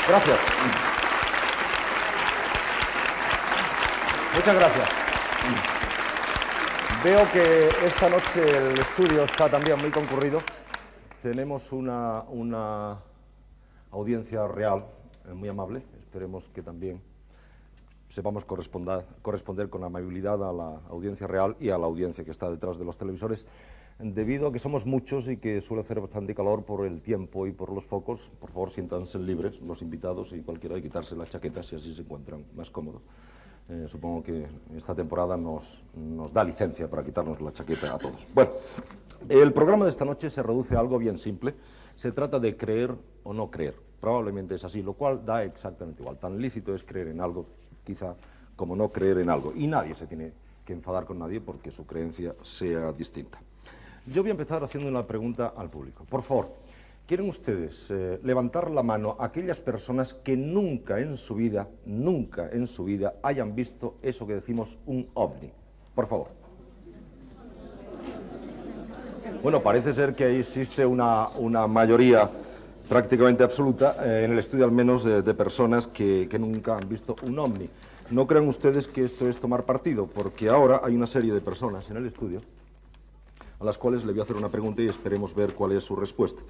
Gracias. Muchas gracias. Veo que esta noche el estudio está también muy concurrido. Tenemos una audiencia real, muy amable. Esperemos que también sepamos corresponder con amabilidad a la audiencia real y a la audiencia que está detrás de los televisores. Debido a que somos muchos y que suele hacer bastante calor por el tiempo y por los focos, por favor siéntanse libres los invitados y cualquiera de quitarse las chaquetas si así se encuentran más cómodos. Supongo que esta temporada nos da licencia para quitarnos la chaqueta a todos. Bueno, el programa de esta noche se reduce a algo bien simple. Se trata de creer o no creer. Probablemente es así, lo cual da exactamente igual. Tan lícito es creer en algo, quizá, como no creer en algo. Y nadie se tiene que enfadar con nadie porque su creencia sea distinta. Yo voy a empezar haciendo una pregunta al público. Por favor, ¿quieren ustedes levantar la mano a aquellas personas que nunca en su vida hayan visto eso que decimos un ovni? Por favor. Bueno, parece ser que existe una mayoría prácticamente absoluta, en el estudio al menos, de personas que nunca han visto un ovni. No crean ustedes que esto es tomar partido, porque ahora hay una serie de personas en el estudio a las cuales le voy a hacer una pregunta y esperemos ver cuál es su respuesta.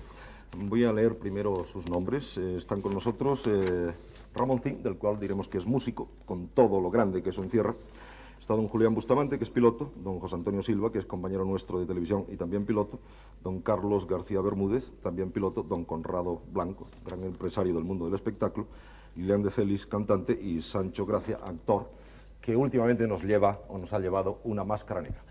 Voy a leer primero sus nombres. Están con nosotros Ramoncín, del cual diremos que es músico, con todo lo grande que eso encierra. Está don Julián Bustamante, que es piloto, don José Antonio Silva, que es compañero nuestro de televisión y también piloto, don Carlos García Bermúdez, también piloto, don Conrado Blanco, gran empresario del mundo del espectáculo, Lilian de Celis, cantante, y Sancho Gracia, actor, que últimamente nos ha llevado una máscara negra.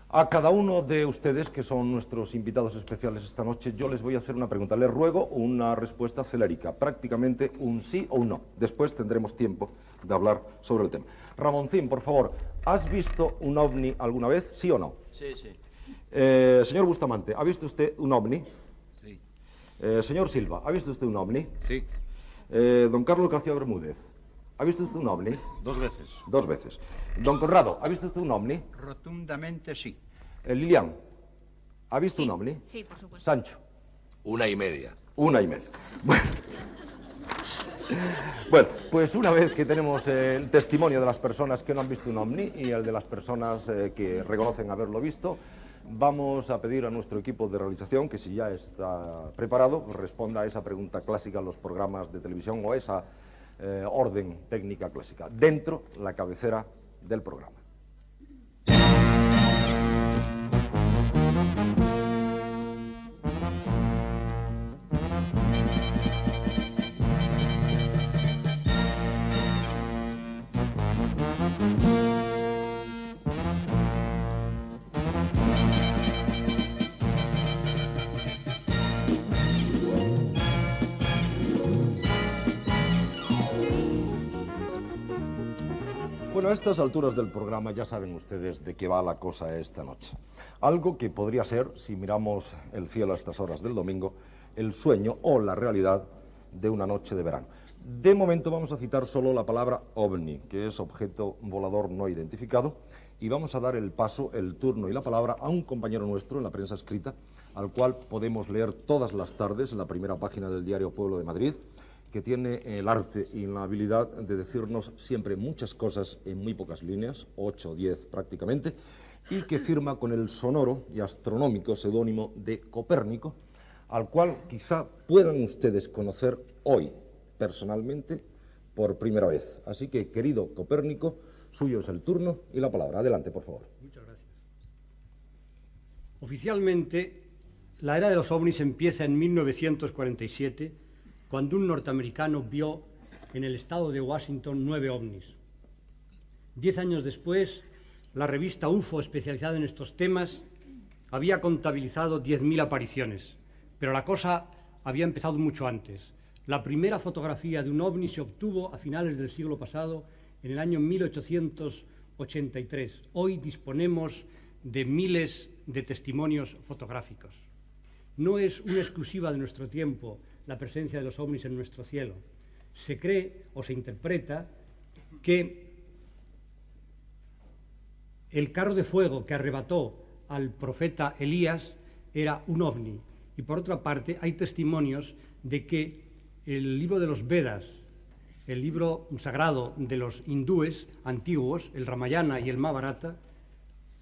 A cada uno de ustedes, que son nuestros invitados especiales esta noche, yo les voy a hacer una pregunta. Les ruego una respuesta celérica, prácticamente un sí o un no. Después tendremos tiempo de hablar sobre el tema. Ramoncín, por favor, ¿has visto un ovni alguna vez, sí o no? Sí, sí. Señor Bustamante, ¿ha visto usted un ovni? Sí. Señor Silva, ¿ha visto usted un ovni? Sí. Don Carlos García Bermúdez, ¿ha visto usted un ovni? 2 veces. 2 veces. Don Conrado, ¿ha visto usted un ovni? Rotundamente sí. Lilian, ¿ha visto un ovni? Sí, por supuesto. Sancho. 1,5. 1,5. Bueno, pues una vez que tenemos el testimonio de las personas que no han visto un ovni y el de las personas que reconocen haberlo visto, vamos a pedir a nuestro equipo de realización que, si ya está preparado, responda a esa pregunta clásica en los programas de televisión o a esa orden técnica clásica. Dentro, la cabecera del programa. Bueno, a estas alturas del programa ya saben ustedes de qué va la cosa esta noche. Algo que podría ser, si miramos el cielo a estas horas del domingo, el sueño o la realidad de una noche de verano. De momento vamos a citar solo la palabra ovni, que es objeto volador no identificado, y vamos a dar el paso, el turno y la palabra a un compañero nuestro en la prensa escrita, al cual podemos leer todas las tardes en la primera página del diario Pueblo de Madrid, que tiene el arte y la habilidad de decirnos siempre muchas cosas en muy pocas líneas, 8 o 10 prácticamente, y que firma con el sonoro y astronómico seudónimo de Copérnico, al cual quizá puedan ustedes conocer hoy, personalmente, por primera vez. Así que, querido Copérnico, suyo es el turno y la palabra. Adelante, por favor. Muchas gracias. Oficialmente, la era de los ovnis empieza en 1947, cuando un norteamericano vio en el estado de Washington 9 ovnis. 10 años después, la revista UFO, especializada en estos temas, había contabilizado 10.000 apariciones, pero la cosa había empezado mucho antes. La primera fotografía de un ovni se obtuvo a finales del siglo pasado, en el año 1883. Hoy disponemos de miles de testimonios fotográficos. No es una exclusiva de nuestro tiempo la presencia de los ovnis en nuestro cielo. Se cree o se interpreta que el carro de fuego que arrebató al profeta Elías era un ovni. Y por otra parte, hay testimonios de que el libro de los Vedas, el libro sagrado de los hindúes antiguos, el Ramayana y el Mahabharata,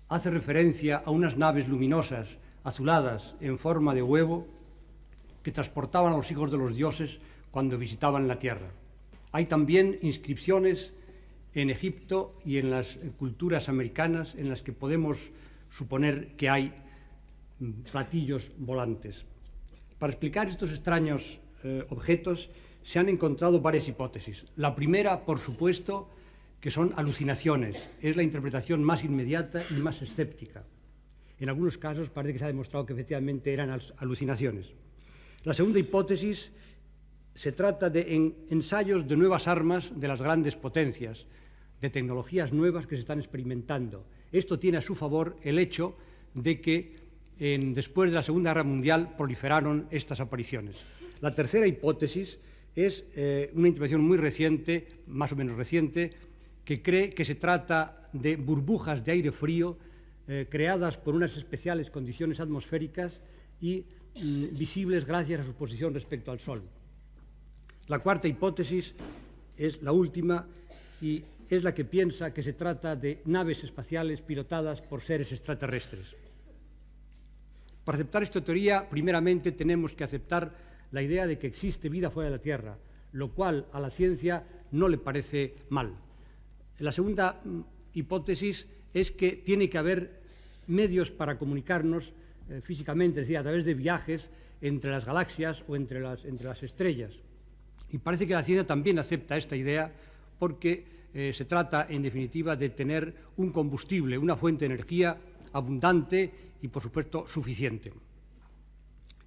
hace referencia a unas naves luminosas, azuladas, en forma de huevo, que transportaban a los hijos de los dioses cuando visitaban la tierra. Hay también inscripciones en Egipto y en las culturas americanas en las que podemos suponer que hay platillos volantes. Para explicar estos extraños objetos se han encontrado varias hipótesis. La primera, por supuesto, que son alucinaciones. Es la interpretación más inmediata y más escéptica. En algunos casos parece que se ha demostrado que efectivamente eran alucinaciones. La segunda hipótesis se trata de ensayos de nuevas armas de las grandes potencias, de tecnologías nuevas que se están experimentando. Esto tiene a su favor el hecho de que después de la Segunda Guerra Mundial proliferaron estas apariciones. La tercera hipótesis es una intervención muy reciente, más o menos reciente, que cree que se trata de burbujas de aire frío creadas por unas especiales condiciones atmosféricas y visibles gracias a su posición respecto al Sol. La cuarta hipótesis es la última y es la que piensa que se trata de naves espaciales pilotadas por seres extraterrestres. Para aceptar esta teoría, primeramente tenemos que aceptar la idea de que existe vida fuera de la Tierra, lo cual a la ciencia no le parece mal. La segunda hipótesis es que tiene que haber medios para comunicarnos físicamente, es decir, a través de viajes entre las galaxias o entre las estrellas. Y parece que la ciencia también acepta esta idea porque se trata, en definitiva, de tener un combustible, una fuente de energía abundante y, por supuesto, suficiente.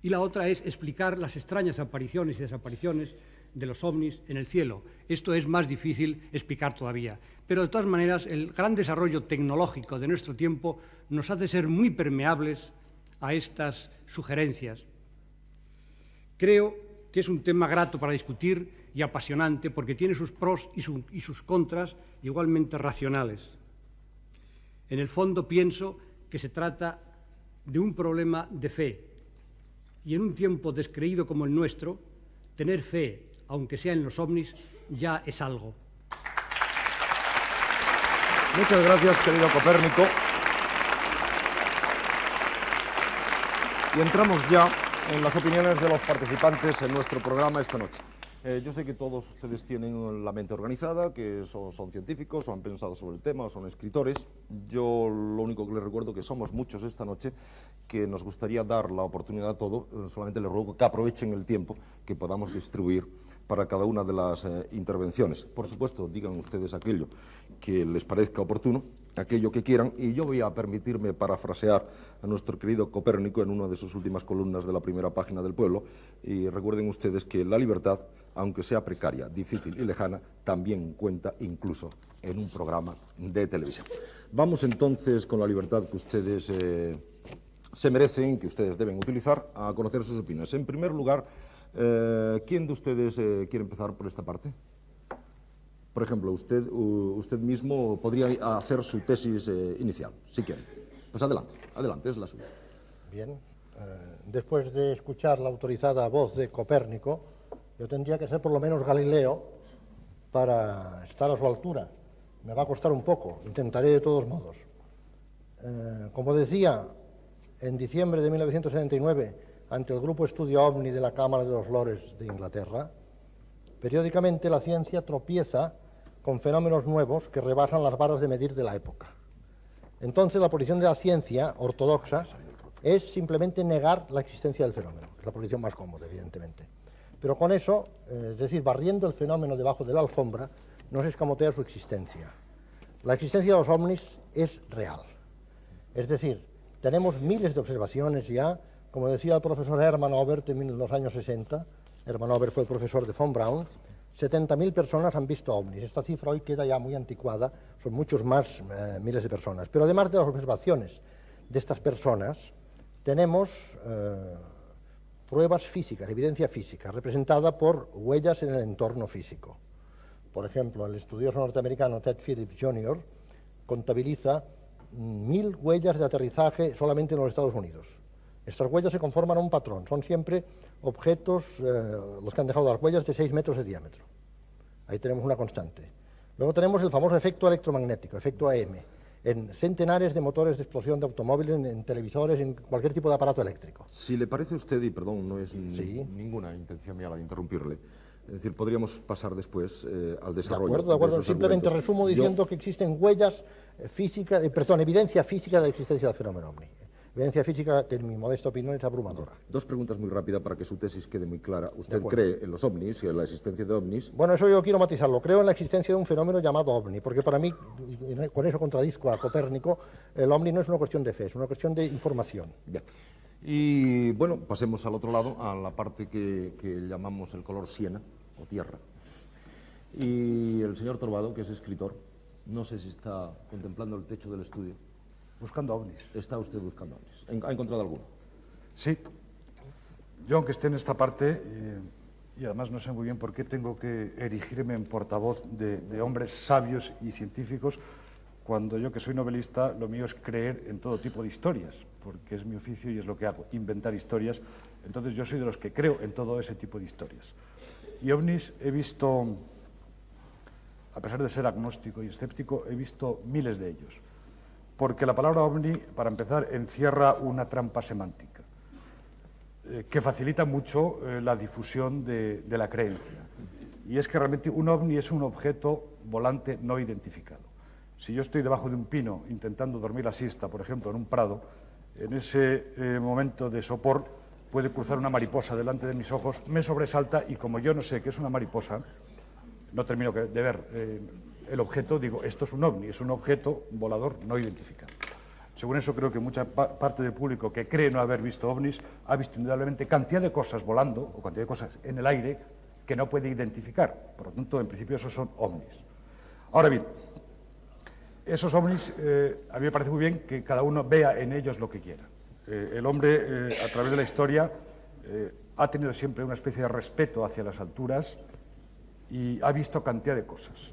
Y la otra es explicar las extrañas apariciones y desapariciones de los ovnis en el cielo. Esto es más difícil explicar todavía. Pero, de todas maneras, el gran desarrollo tecnológico de nuestro tiempo nos hace ser muy permeables a estas sugerencias. Creo que es un tema grato para discutir y apasionante porque tiene sus pros y sus contras igualmente racionales. En el fondo pienso que se trata de un problema de fe y en un tiempo descreído como el nuestro, tener fe, aunque sea en los ovnis, ya es algo. Muchas gracias, querido Copérnico. Y entramos ya en las opiniones de los participantes en nuestro programa esta noche. Yo sé que todos ustedes tienen la mente organizada, que son científicos o han pensado sobre el tema o son escritores. Yo lo único que les recuerdo que somos muchos esta noche, que nos gustaría dar la oportunidad a todos. Solamente les ruego que aprovechen el tiempo que podamos distribuir para cada una de las intervenciones. Por supuesto, digan ustedes aquello que les parezca oportuno, aquello que quieran, y yo voy a permitirme parafrasear a nuestro querido Copérnico en una de sus últimas columnas de la primera página del Pueblo, y recuerden ustedes que la libertad, aunque sea precaria, difícil y lejana, también cuenta incluso en un programa de televisión. Vamos entonces con la libertad que ustedes se merecen, que ustedes deben utilizar, a conocer sus opiniones. En primer lugar, ¿quién de ustedes quiere empezar por esta parte? Por ejemplo, usted mismo podría hacer su tesis inicial, si quiere. Pues adelante, es la suya. Bien, después de escuchar la autorizada voz de Copérnico, yo tendría que ser por lo menos Galileo para estar a su altura. Me va a costar un poco, intentaré de todos modos. Como decía, en diciembre de 1979, ante el Grupo Estudio OVNI de la Cámara de los Lores de Inglaterra, periódicamente la ciencia tropieza con fenómenos nuevos que rebasan las varas de medir de la época. Entonces, la posición de la ciencia ortodoxa es simplemente negar la existencia del fenómeno, que es la posición más cómoda, evidentemente. Pero con eso, es decir, barriendo el fenómeno debajo de la alfombra, no se escamotea su existencia. La existencia de los ovnis es real. Es decir, tenemos miles de observaciones ya, como decía el profesor Hermann Oberth en los años 60, Hermann Oberth fue el profesor de von Braun, 70.000 personas han visto ovnis. Esta cifra hoy queda ya muy anticuada, son muchos más miles de personas. Pero además de las observaciones de estas personas, tenemos pruebas físicas, evidencia física, representada por huellas en el entorno físico. Por ejemplo, el estudioso norteamericano Ted Phillips Jr. contabiliza 1.000 huellas de aterrizaje solamente en los Estados Unidos. Estas huellas se conforman a un patrón, son siempre objetos, los que han dejado las huellas, de 6 metros de diámetro. Ahí tenemos una constante. Luego tenemos el famoso efecto electromagnético, efecto AM, en centenares de motores de explosión de automóviles, en televisores, en cualquier tipo de aparato eléctrico. Si le parece a usted, y perdón, no es Sí. ninguna intención mía la de interrumpirle, es decir, podríamos pasar después al desarrollo. De acuerdo. esos Simplemente argumentos. resumo diciendo que existen huellas físicas, evidencia física de la existencia del fenómeno OVNI. Evidencia física que, en mi modesta opinión, es abrumadora. Dos preguntas muy rápidas para que su tesis quede muy clara. ¿Usted cree en los ovnis y en la existencia de ovnis? Bueno, eso yo quiero matizarlo. Creo en la existencia de un fenómeno llamado OVNI, porque para mí, y con eso contradizco a Copérnico, el OVNI no es una cuestión de fe, es una cuestión de información. Bien. Y bueno, pasemos al otro lado, a la parte que llamamos el color siena o tierra. Y el señor Torbado, que es escritor, no sé si está contemplando el techo del estudio. Buscando ovnis. ¿Está usted buscando ovnis? ¿Ha encontrado alguno? Sí. Yo, aunque esté en esta parte, y además no sé muy bien por qué tengo que erigirme en portavoz de hombres sabios y científicos, cuando yo, que soy novelista, lo mío es creer en todo tipo de historias, porque es mi oficio y es lo que hago, inventar historias. Entonces yo soy de los que creo en todo ese tipo de historias. Y ovnis he visto, a pesar de ser agnóstico y escéptico, he visto miles de ellos. Porque la palabra ovni, para empezar, encierra una trampa semántica que facilita mucho la difusión de la creencia. Y es que realmente un ovni es un objeto volante no identificado. Si yo estoy debajo de un pino intentando dormir la siesta, por ejemplo, en un prado, en ese momento de sopor puede cruzar una mariposa delante de mis ojos, me sobresalta y como yo no sé qué es una mariposa, no termino de ver el objeto, digo, esto es un ovni, es un objeto volador no identificado. Según eso, creo que mucha parte del público que cree no haber visto ovnis ha visto indudablemente cantidad de cosas volando o cantidad de cosas en el aire que no puede identificar. Por lo tanto, en principio, esos son ovnis. Ahora bien, esos ovnis, a mí me parece muy bien que cada uno vea en ellos lo que quiera. El hombre, a través de la historia, ha tenido siempre una especie de respeto hacia las alturas y ha visto cantidad de cosas.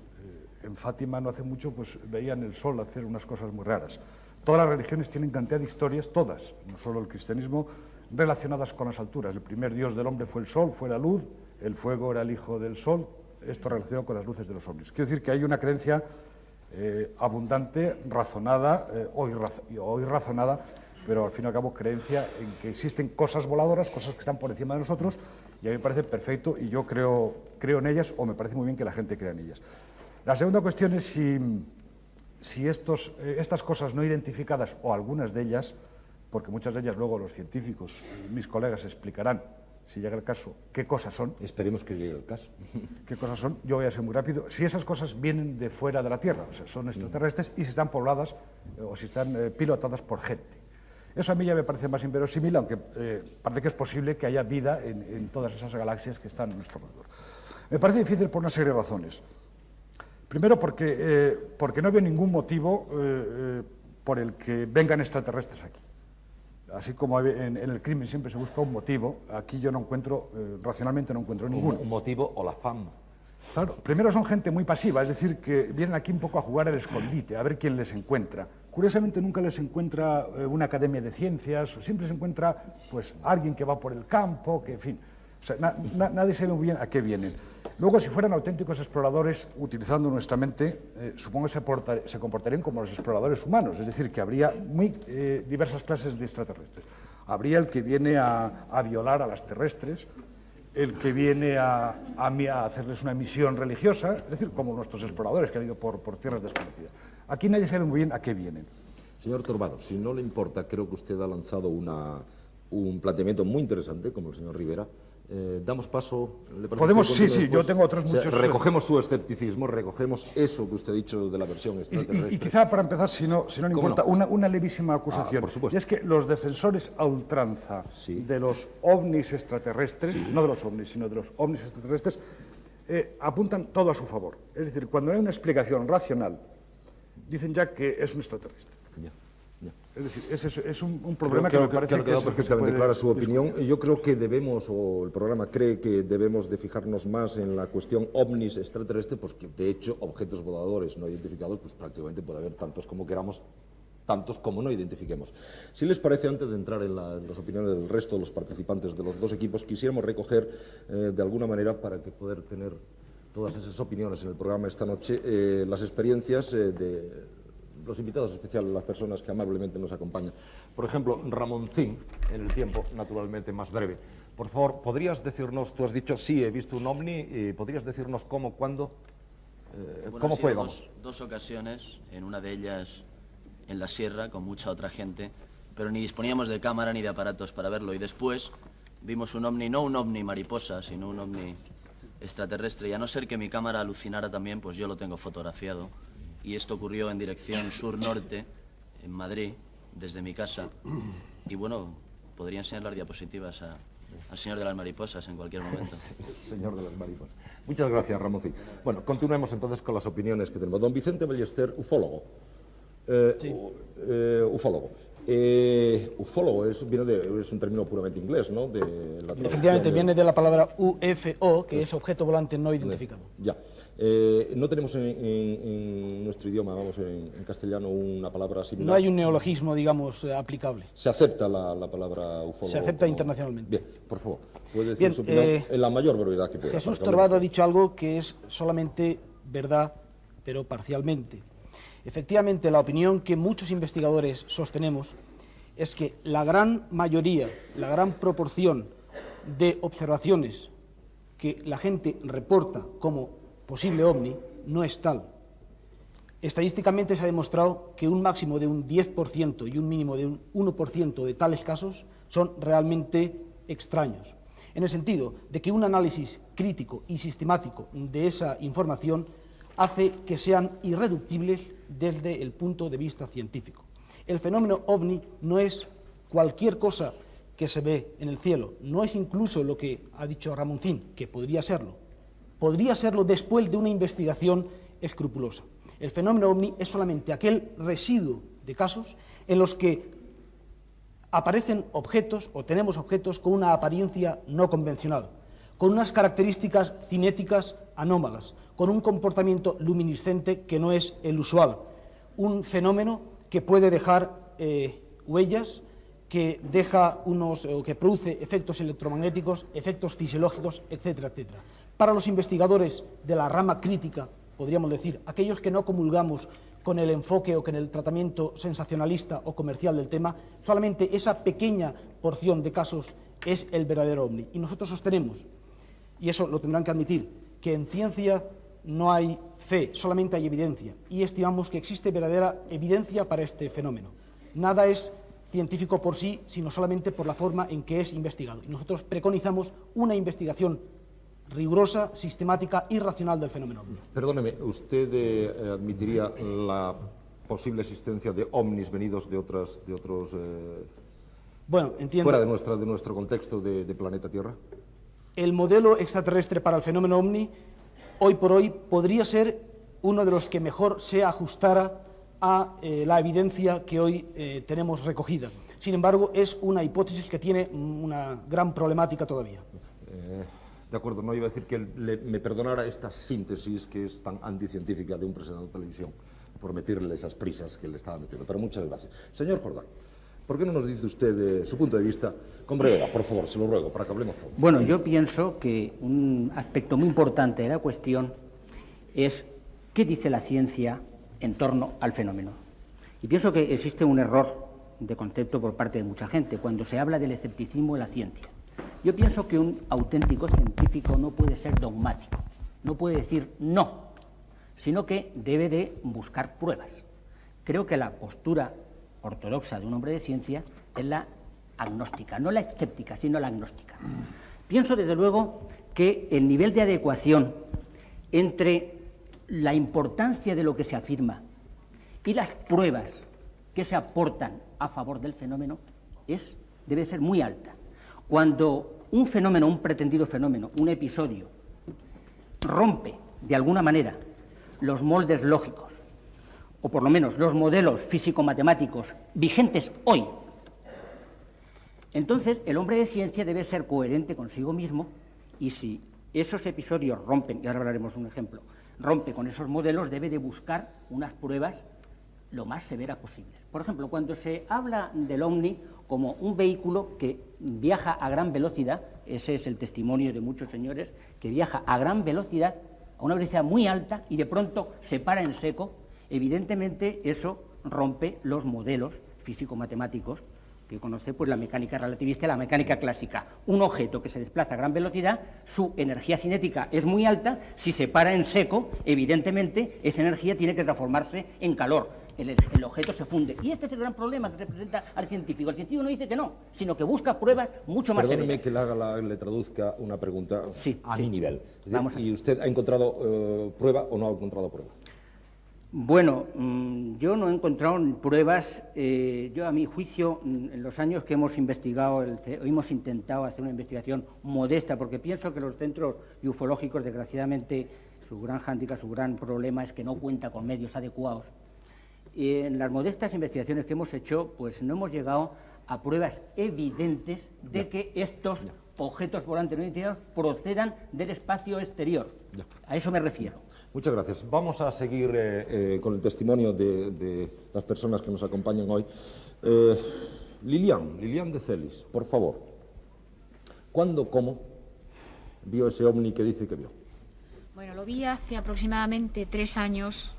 En Fátima no hace mucho pues veían el sol hacer unas cosas muy raras. Todas las religiones tienen cantidad de historias, todas, no solo el cristianismo, relacionadas con las alturas. El primer dios del hombre fue el sol, fue la luz, el fuego era el hijo del sol, esto relacionado con las luces de los ovnis. Quiero decir que hay una creencia abundante, razonada o irrazonada, pero al fin y al cabo creencia en que existen cosas voladoras, cosas que están por encima de nosotros, y a mí me parece perfecto y yo creo en ellas, o me parece muy bien que la gente crea en ellas. La segunda cuestión es si estas cosas no identificadas, o algunas de ellas, porque muchas de ellas luego los científicos, mis colegas, explicarán, si llega el caso, qué cosas son. Esperemos que llegue el caso. ¿Qué cosas son? Yo voy a ser muy rápido. Si esas cosas vienen de fuera de la Tierra, o sea, son extraterrestres, y si están pobladas o si están pilotadas por gente. Eso a mí ya me parece más inverosímil, aunque parece que es posible que haya vida en todas esas galaxias que están a nuestro alrededor. Me parece difícil por una serie de razones. Primero porque no veo ningún motivo por el que vengan extraterrestres aquí. Así como en el crimen siempre se busca un motivo, aquí yo no encuentro, racionalmente no encuentro ninguno. Un motivo o la fama. Claro, primero son gente muy pasiva, es decir, que vienen aquí un poco a jugar al escondite, a ver quién les encuentra. Curiosamente nunca les encuentra una academia de ciencias, siempre se encuentra pues alguien que va por el campo, que en fin, o sea, nadie sabe muy bien a qué vienen. Luego, si fueran auténticos exploradores, utilizando nuestra mente, supongo que se comportarían como los exploradores humanos, es decir, que habría muy diversas clases de extraterrestres. Habría el que viene a violar a las terrestres, el que viene a hacerles una misión religiosa, es decir, como nuestros exploradores que han ido por tierras desconocidas. Aquí nadie sabe muy bien a qué vienen. Señor Torbado, si no le importa, creo que usted ha lanzado un planteamiento muy interesante, como el señor Rivera. Damos paso. ¿Le parece? Podemos, sí, yo tengo otros muchos. Recogemos su escepticismo, recogemos eso que usted ha dicho de la versión extraterrestre. Y quizá para empezar, si no le importa, no? una levísima acusación. Por supuesto. Y es que los defensores a ultranza de los ovnis extraterrestres, no de los ovnis, sino de los ovnis extraterrestres, apuntan todo a su favor. Es decir, cuando no hay una explicación racional, dicen ya que es un extraterrestre. Ya. Es decir, es un problema creo que me parece que ha quedado perfectamente clara su discutir. opinión. Yo creo que debemos, o el programa cree que debemos de fijarnos más en la cuestión ovnis extraterrestre, porque de hecho objetos voladores no identificados, pues prácticamente puede haber tantos como queramos tantos como no identifiquemos. Si les parece, antes de entrar en las opiniones del resto de los participantes de los dos equipos, quisiéramos recoger de alguna manera, para que poder tener todas esas opiniones en el programa esta noche, las experiencias de los invitados especiales, las personas que amablemente nos acompañan. Por ejemplo, Ramoncín, en el tiempo naturalmente más breve. Por favor, ¿podrías decirnos, tú has dicho sí, he visto un ovni, ¿podrías decirnos cómo, cuándo, cómo fue? Dos ocasiones, en una de ellas en la sierra, con mucha otra gente, pero ni disponíamos de cámara ni de aparatos para verlo. Y después vimos un ovni, no un ovni mariposa, sino un ovni extraterrestre. Y a no ser que mi cámara alucinara también, pues yo lo tengo fotografiado. Y esto ocurrió en dirección sur-norte, en Madrid, desde mi casa. Y bueno, podría enseñar las diapositivas al señor de las mariposas en cualquier momento. Señor de las mariposas. Muchas gracias, Ramoncín. Bueno, continuemos entonces con las opiniones que tenemos. Don Vicente Ballester, ufólogo. Sí. Ufólogo. Ufólogo es un término puramente inglés, ¿no? De la traducción Efectivamente, viene de la palabra UFO, que es objeto volante no identificado. Ya. No tenemos en nuestro idioma, vamos, en castellano, una palabra similar. No hay un neologismo, digamos, aplicable. ¿Se acepta la palabra ufólogo? Se acepta internacionalmente. Bien, por favor, puede decir Bien, su opinión en la mayor brevedad que pueda. Jesús Torbado ha dicho algo que es solamente verdad, pero parcialmente. Efectivamente, la opinión que muchos investigadores sostenemos es que la gran mayoría, la gran proporción de observaciones que la gente reporta como posible ovni no es tal. Estadísticamente se ha demostrado que un máximo de un 10% y un mínimo de un 1% de tales casos son realmente extraños, en el sentido de que un análisis crítico y sistemático de esa información hace que sean irreductibles desde el punto de vista científico. El fenómeno ovni no es cualquier cosa que se ve en el cielo, no es incluso lo que ha dicho Ramoncín, que podría serlo después de una investigación escrupulosa. El fenómeno ovni es solamente aquel residuo de casos en los que aparecen objetos o tenemos objetos con una apariencia no convencional, con unas características cinéticas anómalas, con un comportamiento luminiscente que no es el usual, un fenómeno que puede dejar huellas, que que produce efectos electromagnéticos, efectos fisiológicos, etcétera, etcétera. Para los investigadores de la rama crítica, podríamos decir, aquellos que no comulgamos con el enfoque o con el tratamiento sensacionalista o comercial del tema, solamente esa pequeña porción de casos es el verdadero ovni. Y nosotros sostenemos, y eso lo tendrán que admitir, que en ciencia no hay fe, solamente hay evidencia, y estimamos que existe verdadera evidencia para este fenómeno. Nada es científico por sí, sino solamente por la forma en que es investigado. Y nosotros preconizamos una investigación rigurosa, sistemática y racional del fenómeno ovni. Perdóneme, ¿usted admitiría la posible existencia de ovnis venidos de otros Bueno, entiendo. fuera de nuestro contexto de planeta Tierra? El modelo extraterrestre para el fenómeno ovni, hoy por hoy, podría ser uno de los que mejor se ajustara a la evidencia que hoy tenemos recogida. Sin embargo, es una hipótesis que tiene una gran problemática todavía. De acuerdo, no iba a decir que me perdonara esta síntesis que es tan anticientífica de un presentador de televisión por meterle esas prisas que le estaba metiendo, pero muchas gracias. Señor Jordán, ¿por qué no nos dice usted su punto de vista con brevedad, por favor, se lo ruego, para que hablemos todos? Bueno, yo pienso que un aspecto muy importante de la cuestión es qué dice la ciencia en torno al fenómeno. Y pienso que existe un error de concepto por parte de mucha gente cuando se habla del escepticismo de la ciencia. Yo pienso que un auténtico científico no puede ser dogmático, no puede decir no, sino que debe de buscar pruebas. Creo que la postura ortodoxa de un hombre de ciencia es la agnóstica, no la escéptica, sino la agnóstica. Pienso, desde luego, que el nivel de adecuación entre la importancia de lo que se afirma y las pruebas que se aportan a favor del fenómeno debe ser muy alta. Cuando un fenómeno, un pretendido fenómeno, un episodio, rompe de alguna manera los moldes lógicos, o por lo menos los modelos físico-matemáticos vigentes hoy, entonces el hombre de ciencia debe ser coherente consigo mismo, y si esos episodios rompen, y ahora hablaremos de un ejemplo, rompe con esos modelos, debe de buscar unas pruebas lo más severas posibles. Por ejemplo, cuando se habla del OVNI como un vehículo que viaja a gran velocidad, ese es el testimonio de muchos señores, que viaja a gran velocidad, a una velocidad muy alta y de pronto se para en seco, evidentemente eso rompe los modelos físico-matemáticos que conoce pues, la mecánica relativista y la mecánica clásica. Un objeto que se desplaza a gran velocidad, su energía cinética es muy alta, si se para en seco, evidentemente esa energía tiene que transformarse en calor. El objeto se funde. Y este es el gran problema que se presenta al científico. El científico no dice que no, sino que busca pruebas mucho más Perdóneme severas. que le traduzca una pregunta Sí, a sí. mi nivel. Es decir, Vamos a ver. ¿y usted ha encontrado prueba o no ha encontrado prueba? Bueno, yo no he encontrado pruebas. Yo, a mi juicio, en los años que hemos investigado, hemos intentado hacer una investigación modesta, porque pienso que los centros ufológicos, desgraciadamente, su gran hándicap, su gran problema es que no cuenta con medios adecuados. En las modestas investigaciones que hemos hecho, pues no hemos llegado a pruebas evidentes de que estos objetos volantes no identificados procedan del espacio exterior. A eso me refiero. Muchas gracias. Vamos a seguir con el testimonio de las personas que nos acompañan hoy. Lilian de Celis, por favor. ¿Cuándo, cómo vio ese ovni que dice que vio? Bueno, lo vi hace aproximadamente 3 años,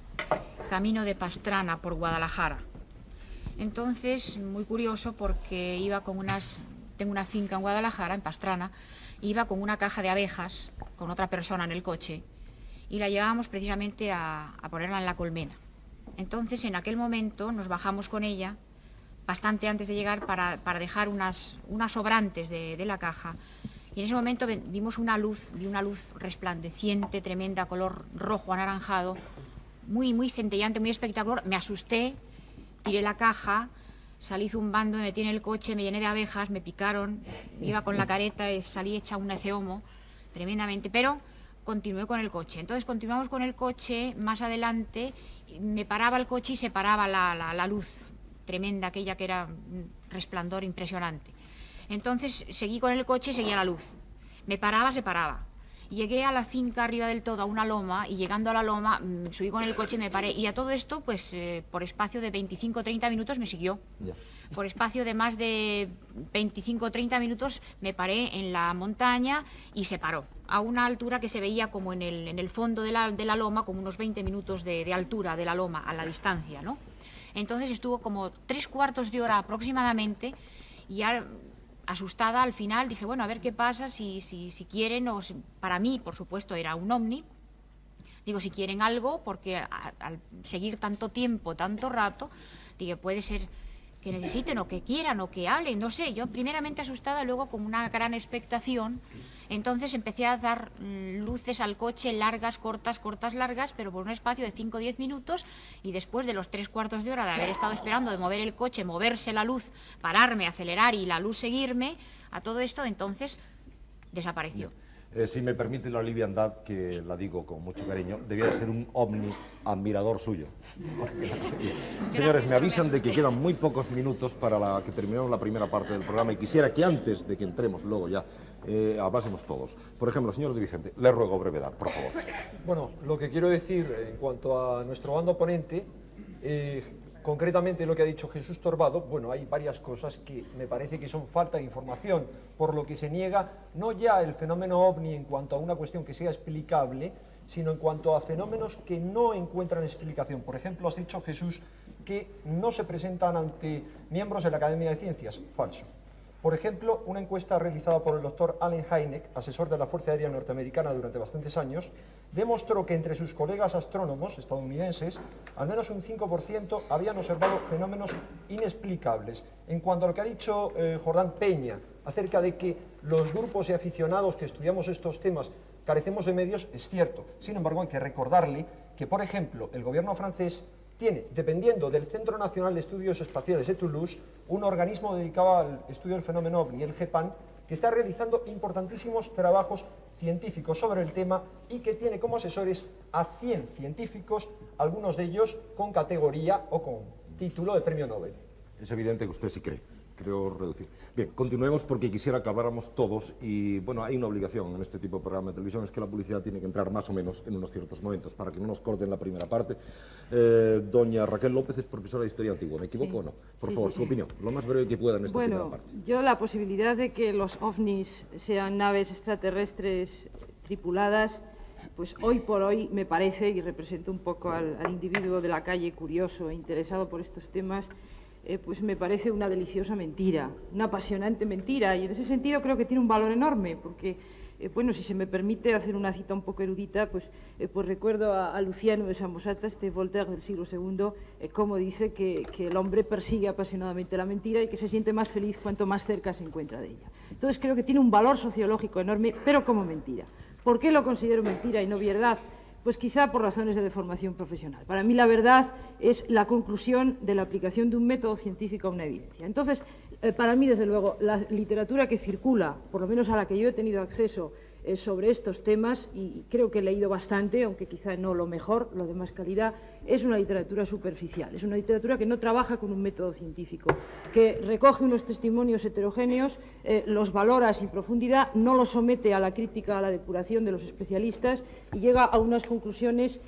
camino de Pastrana por Guadalajara. Entonces, muy curioso porque iba con tengo una finca en Guadalajara, en Pastrana, iba con una caja de abejas, con otra persona en el coche, y la llevábamos precisamente a ponerla en la colmena. Entonces, en aquel momento nos bajamos con ella, bastante antes de llegar, para dejar unas sobrantes de la caja. Y en ese momento vi una luz resplandeciente, tremenda, color rojo anaranjado, muy centellante, muy espectacular. Me asusté, tiré la caja, salí zumbando, me metí en el coche, me llené de abejas, me picaron, iba con la careta, salí hecha un necehomo, tremendamente, pero continué con el coche. Entonces continuamos con el coche, más adelante me paraba el coche y se paraba la luz tremenda, aquella que era un resplandor impresionante. Entonces seguí con el coche y seguía la luz. Me paraba, se paraba. Llegué a la finca arriba del todo, a una loma, y llegando a la loma subí con el coche, me paré. Y a todo esto, pues por espacio de 25 o 30 minutos me siguió. Yeah. Por espacio de más de 25 o 30 minutos me paré en la montaña y se paró. A una altura que se veía como en el fondo de la loma, como unos 20 minutos de altura de la loma, a la distancia, ¿no? Entonces estuvo como 3/4 de hora aproximadamente, y ya asustada al final dije, bueno, a ver qué pasa, si quieren, para mí, por supuesto, era un ovni. Digo, si quieren algo, porque al seguir tanto tiempo, tanto rato, digo, puede ser que necesiten o que quieran o que hablen, no sé. Yo primeramente asustada, luego con una gran expectación. Entonces empecé a dar luces al coche, largas, cortas, largas, pero por un espacio de 5 o 10 minutos, y después de los 3/4 de hora de haber estado esperando, de mover el coche, moverse la luz, pararme, acelerar y la luz seguirme, a todo esto, entonces desapareció. Si me permite la liviandad, que la digo con mucho cariño, debía de ser un ovni admirador suyo. Señores, me avisan de que quedan muy pocos minutos para que terminemos la primera parte del programa, y quisiera que antes de que entremos luego ya hablásemos todos. Por ejemplo, señor dirigente, le ruego brevedad, por favor. Bueno, lo que quiero decir en cuanto a nuestro bando oponente, concretamente lo que ha dicho Jesús Torbado, bueno, hay varias cosas que me parece que son falta de información, por lo que se niega no ya el fenómeno OVNI en cuanto a una cuestión que sea explicable, sino en cuanto a fenómenos que no encuentran explicación. Por ejemplo, has dicho, Jesús, que no se presentan ante miembros de la Academia de Ciencias. Falso. Por ejemplo, una encuesta realizada por el doctor Allen Hynek, asesor de la Fuerza Aérea Norteamericana durante bastantes años, demostró que entre sus colegas astrónomos estadounidenses, al menos un 5% habían observado fenómenos inexplicables. En cuanto a lo que ha dicho Jordán Peña acerca de que los grupos de aficionados que estudiamos estos temas carecemos de medios, es cierto. Sin embargo, hay que recordarle que, por ejemplo, el gobierno francés tiene, dependiendo del Centro Nacional de Estudios Espaciales de Toulouse, un organismo dedicado al estudio del fenómeno OVNI, el GEPAN, que está realizando importantísimos trabajos científicos sobre el tema y que tiene como asesores a 100 científicos, algunos de ellos con categoría o con título de premio Nobel. Es evidente que usted sí cree. creo reducir. Bien, continuemos porque quisiera que habláramos todos y, bueno, hay una obligación en este tipo de programa de televisión, es que la publicidad tiene que entrar más o menos en unos ciertos momentos, para que no nos corten la primera parte. Doña Raquel López es profesora de Historia Antigua, ¿me equivoco o no? Por favor, su opinión, lo más breve que pueda en esta primera parte. Yo la posibilidad de que los ovnis sean naves extraterrestres tripuladas, pues hoy por hoy me parece, y represento un poco al individuo de la calle curioso e interesado por estos temas, pues me parece una deliciosa mentira, una apasionante mentira, y en ese sentido creo que tiene un valor enorme, porque, bueno, si se me permite hacer una cita un poco erudita, pues recuerdo a Luciano de Samosata, este Voltaire del siglo II, cómo dice que el hombre persigue apasionadamente la mentira y que se siente más feliz cuanto más cerca se encuentra de ella. Entonces creo que tiene un valor sociológico enorme, pero como mentira. ¿Por qué lo considero mentira y no verdad? Pues quizá por razones de deformación profesional. Para mí la verdad es la conclusión de la aplicación de un método científico a una evidencia. Entonces, para mí, desde luego, la literatura que circula, por lo menos a la que yo he tenido acceso sobre estos temas, y creo que he leído bastante, aunque quizá no lo mejor, lo de más calidad, es una literatura superficial, es una literatura que no trabaja con un método científico, que recoge unos testimonios heterogéneos, los valora sin profundidad, no los somete a la crítica, a la depuración de los especialistas y llega a unas conclusiones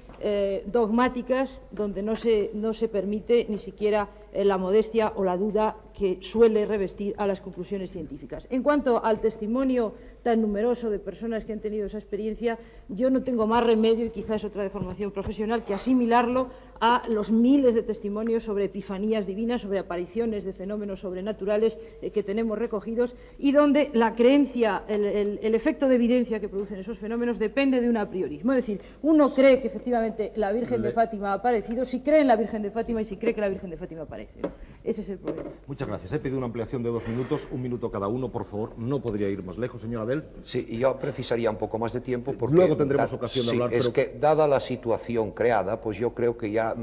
dogmáticas donde no se permite ni siquiera la modestia o la duda que suele revestir a las conclusiones científicas. En cuanto al testimonio tan numeroso de personas que han tenido esa experiencia, yo no tengo más remedio, y quizás otra deformación profesional, que asimilarlo a los miles de testimonios sobre epifanías divinas, sobre apariciones de fenómenos sobrenaturales que tenemos recogidos, y donde la creencia, el efecto de evidencia que producen esos fenómenos depende de un apriorismo. Es decir, uno cree que efectivamente la Virgen de Fátima ha aparecido, si cree en la Virgen de Fátima y si cree que la Virgen de Fátima aparece, ¿no? Ese es el problema. Muchas gracias. He pedido una ampliación de 2 minutos, 1 minuto cada uno, por favor. No podría ir más lejos, señor Adel. Sí, yo precisaría un poco más de tiempo porque... Luego tendremos ocasión de hablar, es pero... que, dada la situación creada, pues yo creo que ya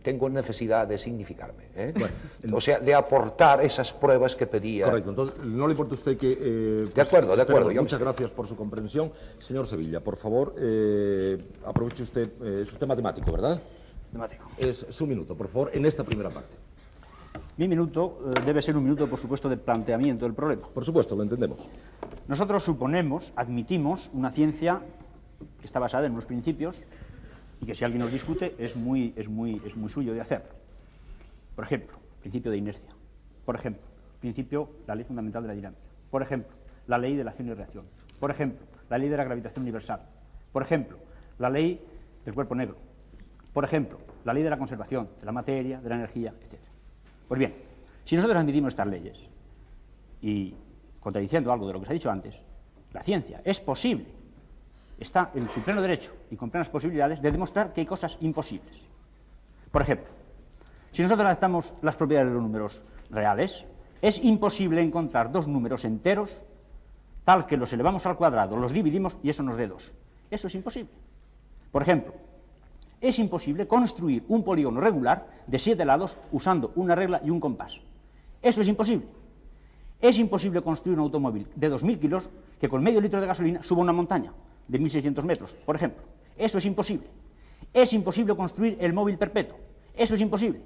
tengo necesidad de significarme, ¿eh? Bueno, o sea, de aportar esas pruebas que pedía. Correcto, entonces, ¿no le importa a usted que... de acuerdo, de acuerdo. Muchas gracias por su comprensión. Señor Sevilla, por favor, aproveche usted, es usted matemático, ¿verdad? Matemático. Es su minuto, por favor, en esta primera parte. Mi minuto debe ser un minuto, por supuesto, de planteamiento del problema. Por supuesto, lo entendemos. Nosotros suponemos, admitimos una ciencia que está basada en unos principios y que si alguien nos discute es muy suyo de hacerlo. Por ejemplo, principio de inercia. Por ejemplo, principio, la ley fundamental de la dinámica. Por ejemplo, la ley de la acción y reacción. Por ejemplo, la ley de la gravitación universal. Por ejemplo, la ley del cuerpo negro. Por ejemplo, la ley de la conservación, de la materia, de la energía, etc. Pues bien, si nosotros admitimos estas leyes y contradiciendo algo de lo que se ha dicho antes, la ciencia es posible, está en su pleno derecho y con plenas posibilidades de demostrar que hay cosas imposibles. Por ejemplo, si nosotros adaptamos las propiedades de los números reales, es imposible encontrar dos números enteros tal que los elevamos al cuadrado, los dividimos y eso nos dé 2. Eso es imposible. Por ejemplo, es imposible construir un polígono regular de 7 lados usando una regla y un compás. Eso es imposible. Es imposible construir un automóvil de 2.000 kilos que con medio litro de gasolina suba una montaña de 1.600 metros, por ejemplo. Eso es imposible. Es imposible construir el móvil perpetuo. Eso es imposible.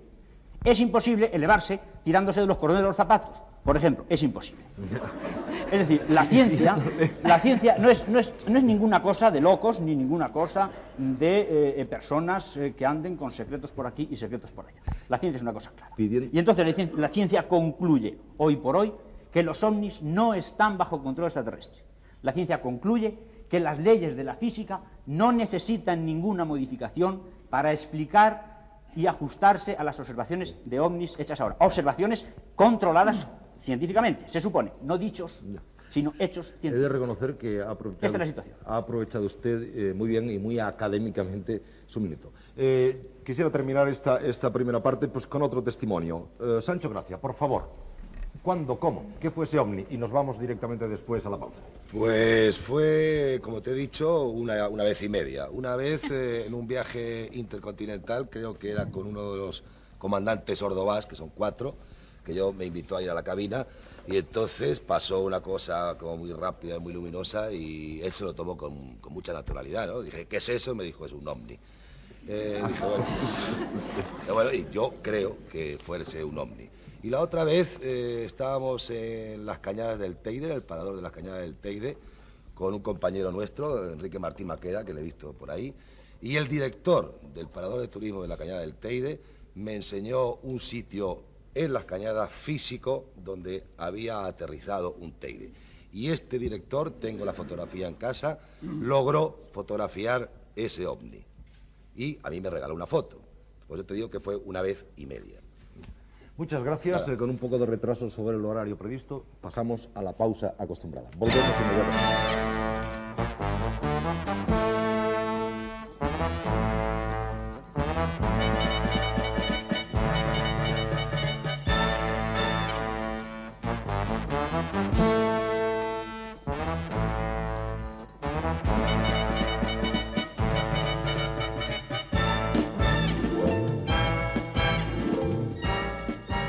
Es imposible elevarse tirándose de los cordones de los zapatos, por ejemplo. Es imposible. Es decir, la ciencia no es ninguna cosa de locos ni ninguna cosa de personas que anden con secretos por aquí y secretos por allá. La ciencia es una cosa clara. Y entonces la ciencia concluye, hoy por hoy, que los ovnis no están bajo control extraterrestre. La ciencia concluye que las leyes de la física no necesitan ninguna modificación para explicar y ajustarse a las observaciones de ovnis hechas ahora. Observaciones controladas científicamente, se supone, no dichos, sino hechos científicos. He de reconocer que Esta es la situación. ha aprovechado usted muy bien y muy académicamente su minuto. Quisiera terminar esta primera parte pues, con otro testimonio. Sancho Gracia, por favor. ¿Cuándo? ¿Cómo? ¿Qué fue ese ovni? Y nos vamos directamente después a la pausa. Pues fue, como te he dicho, una vez y media. Una vez en un viaje intercontinental, creo que era con uno de los comandantes Ordovás, que son 4, que yo me invitó a ir a la cabina, y entonces pasó una cosa como muy rápida, muy luminosa, y él se lo tomó con mucha naturalidad, ¿no? Dije, ¿qué es eso? Me dijo, es un ovni. Bueno, y yo creo que fuese un ovni. Y la otra vez estábamos en las Cañadas del Teide, en el parador de las Cañadas del Teide, con un compañero nuestro, Enrique Martín Maqueda, que le he visto por ahí, y el director del parador de turismo de la Cañada del Teide me enseñó un sitio en las Cañadas físico donde había aterrizado un Teide. Y este director, tengo la fotografía en casa, logró fotografiar ese ovni. Y a mí me regaló una foto. Por eso te digo que fue una vez y media. Muchas gracias. Con un poco de retraso sobre el horario previsto, pasamos a la pausa acostumbrada. Volvemos inmediatamente.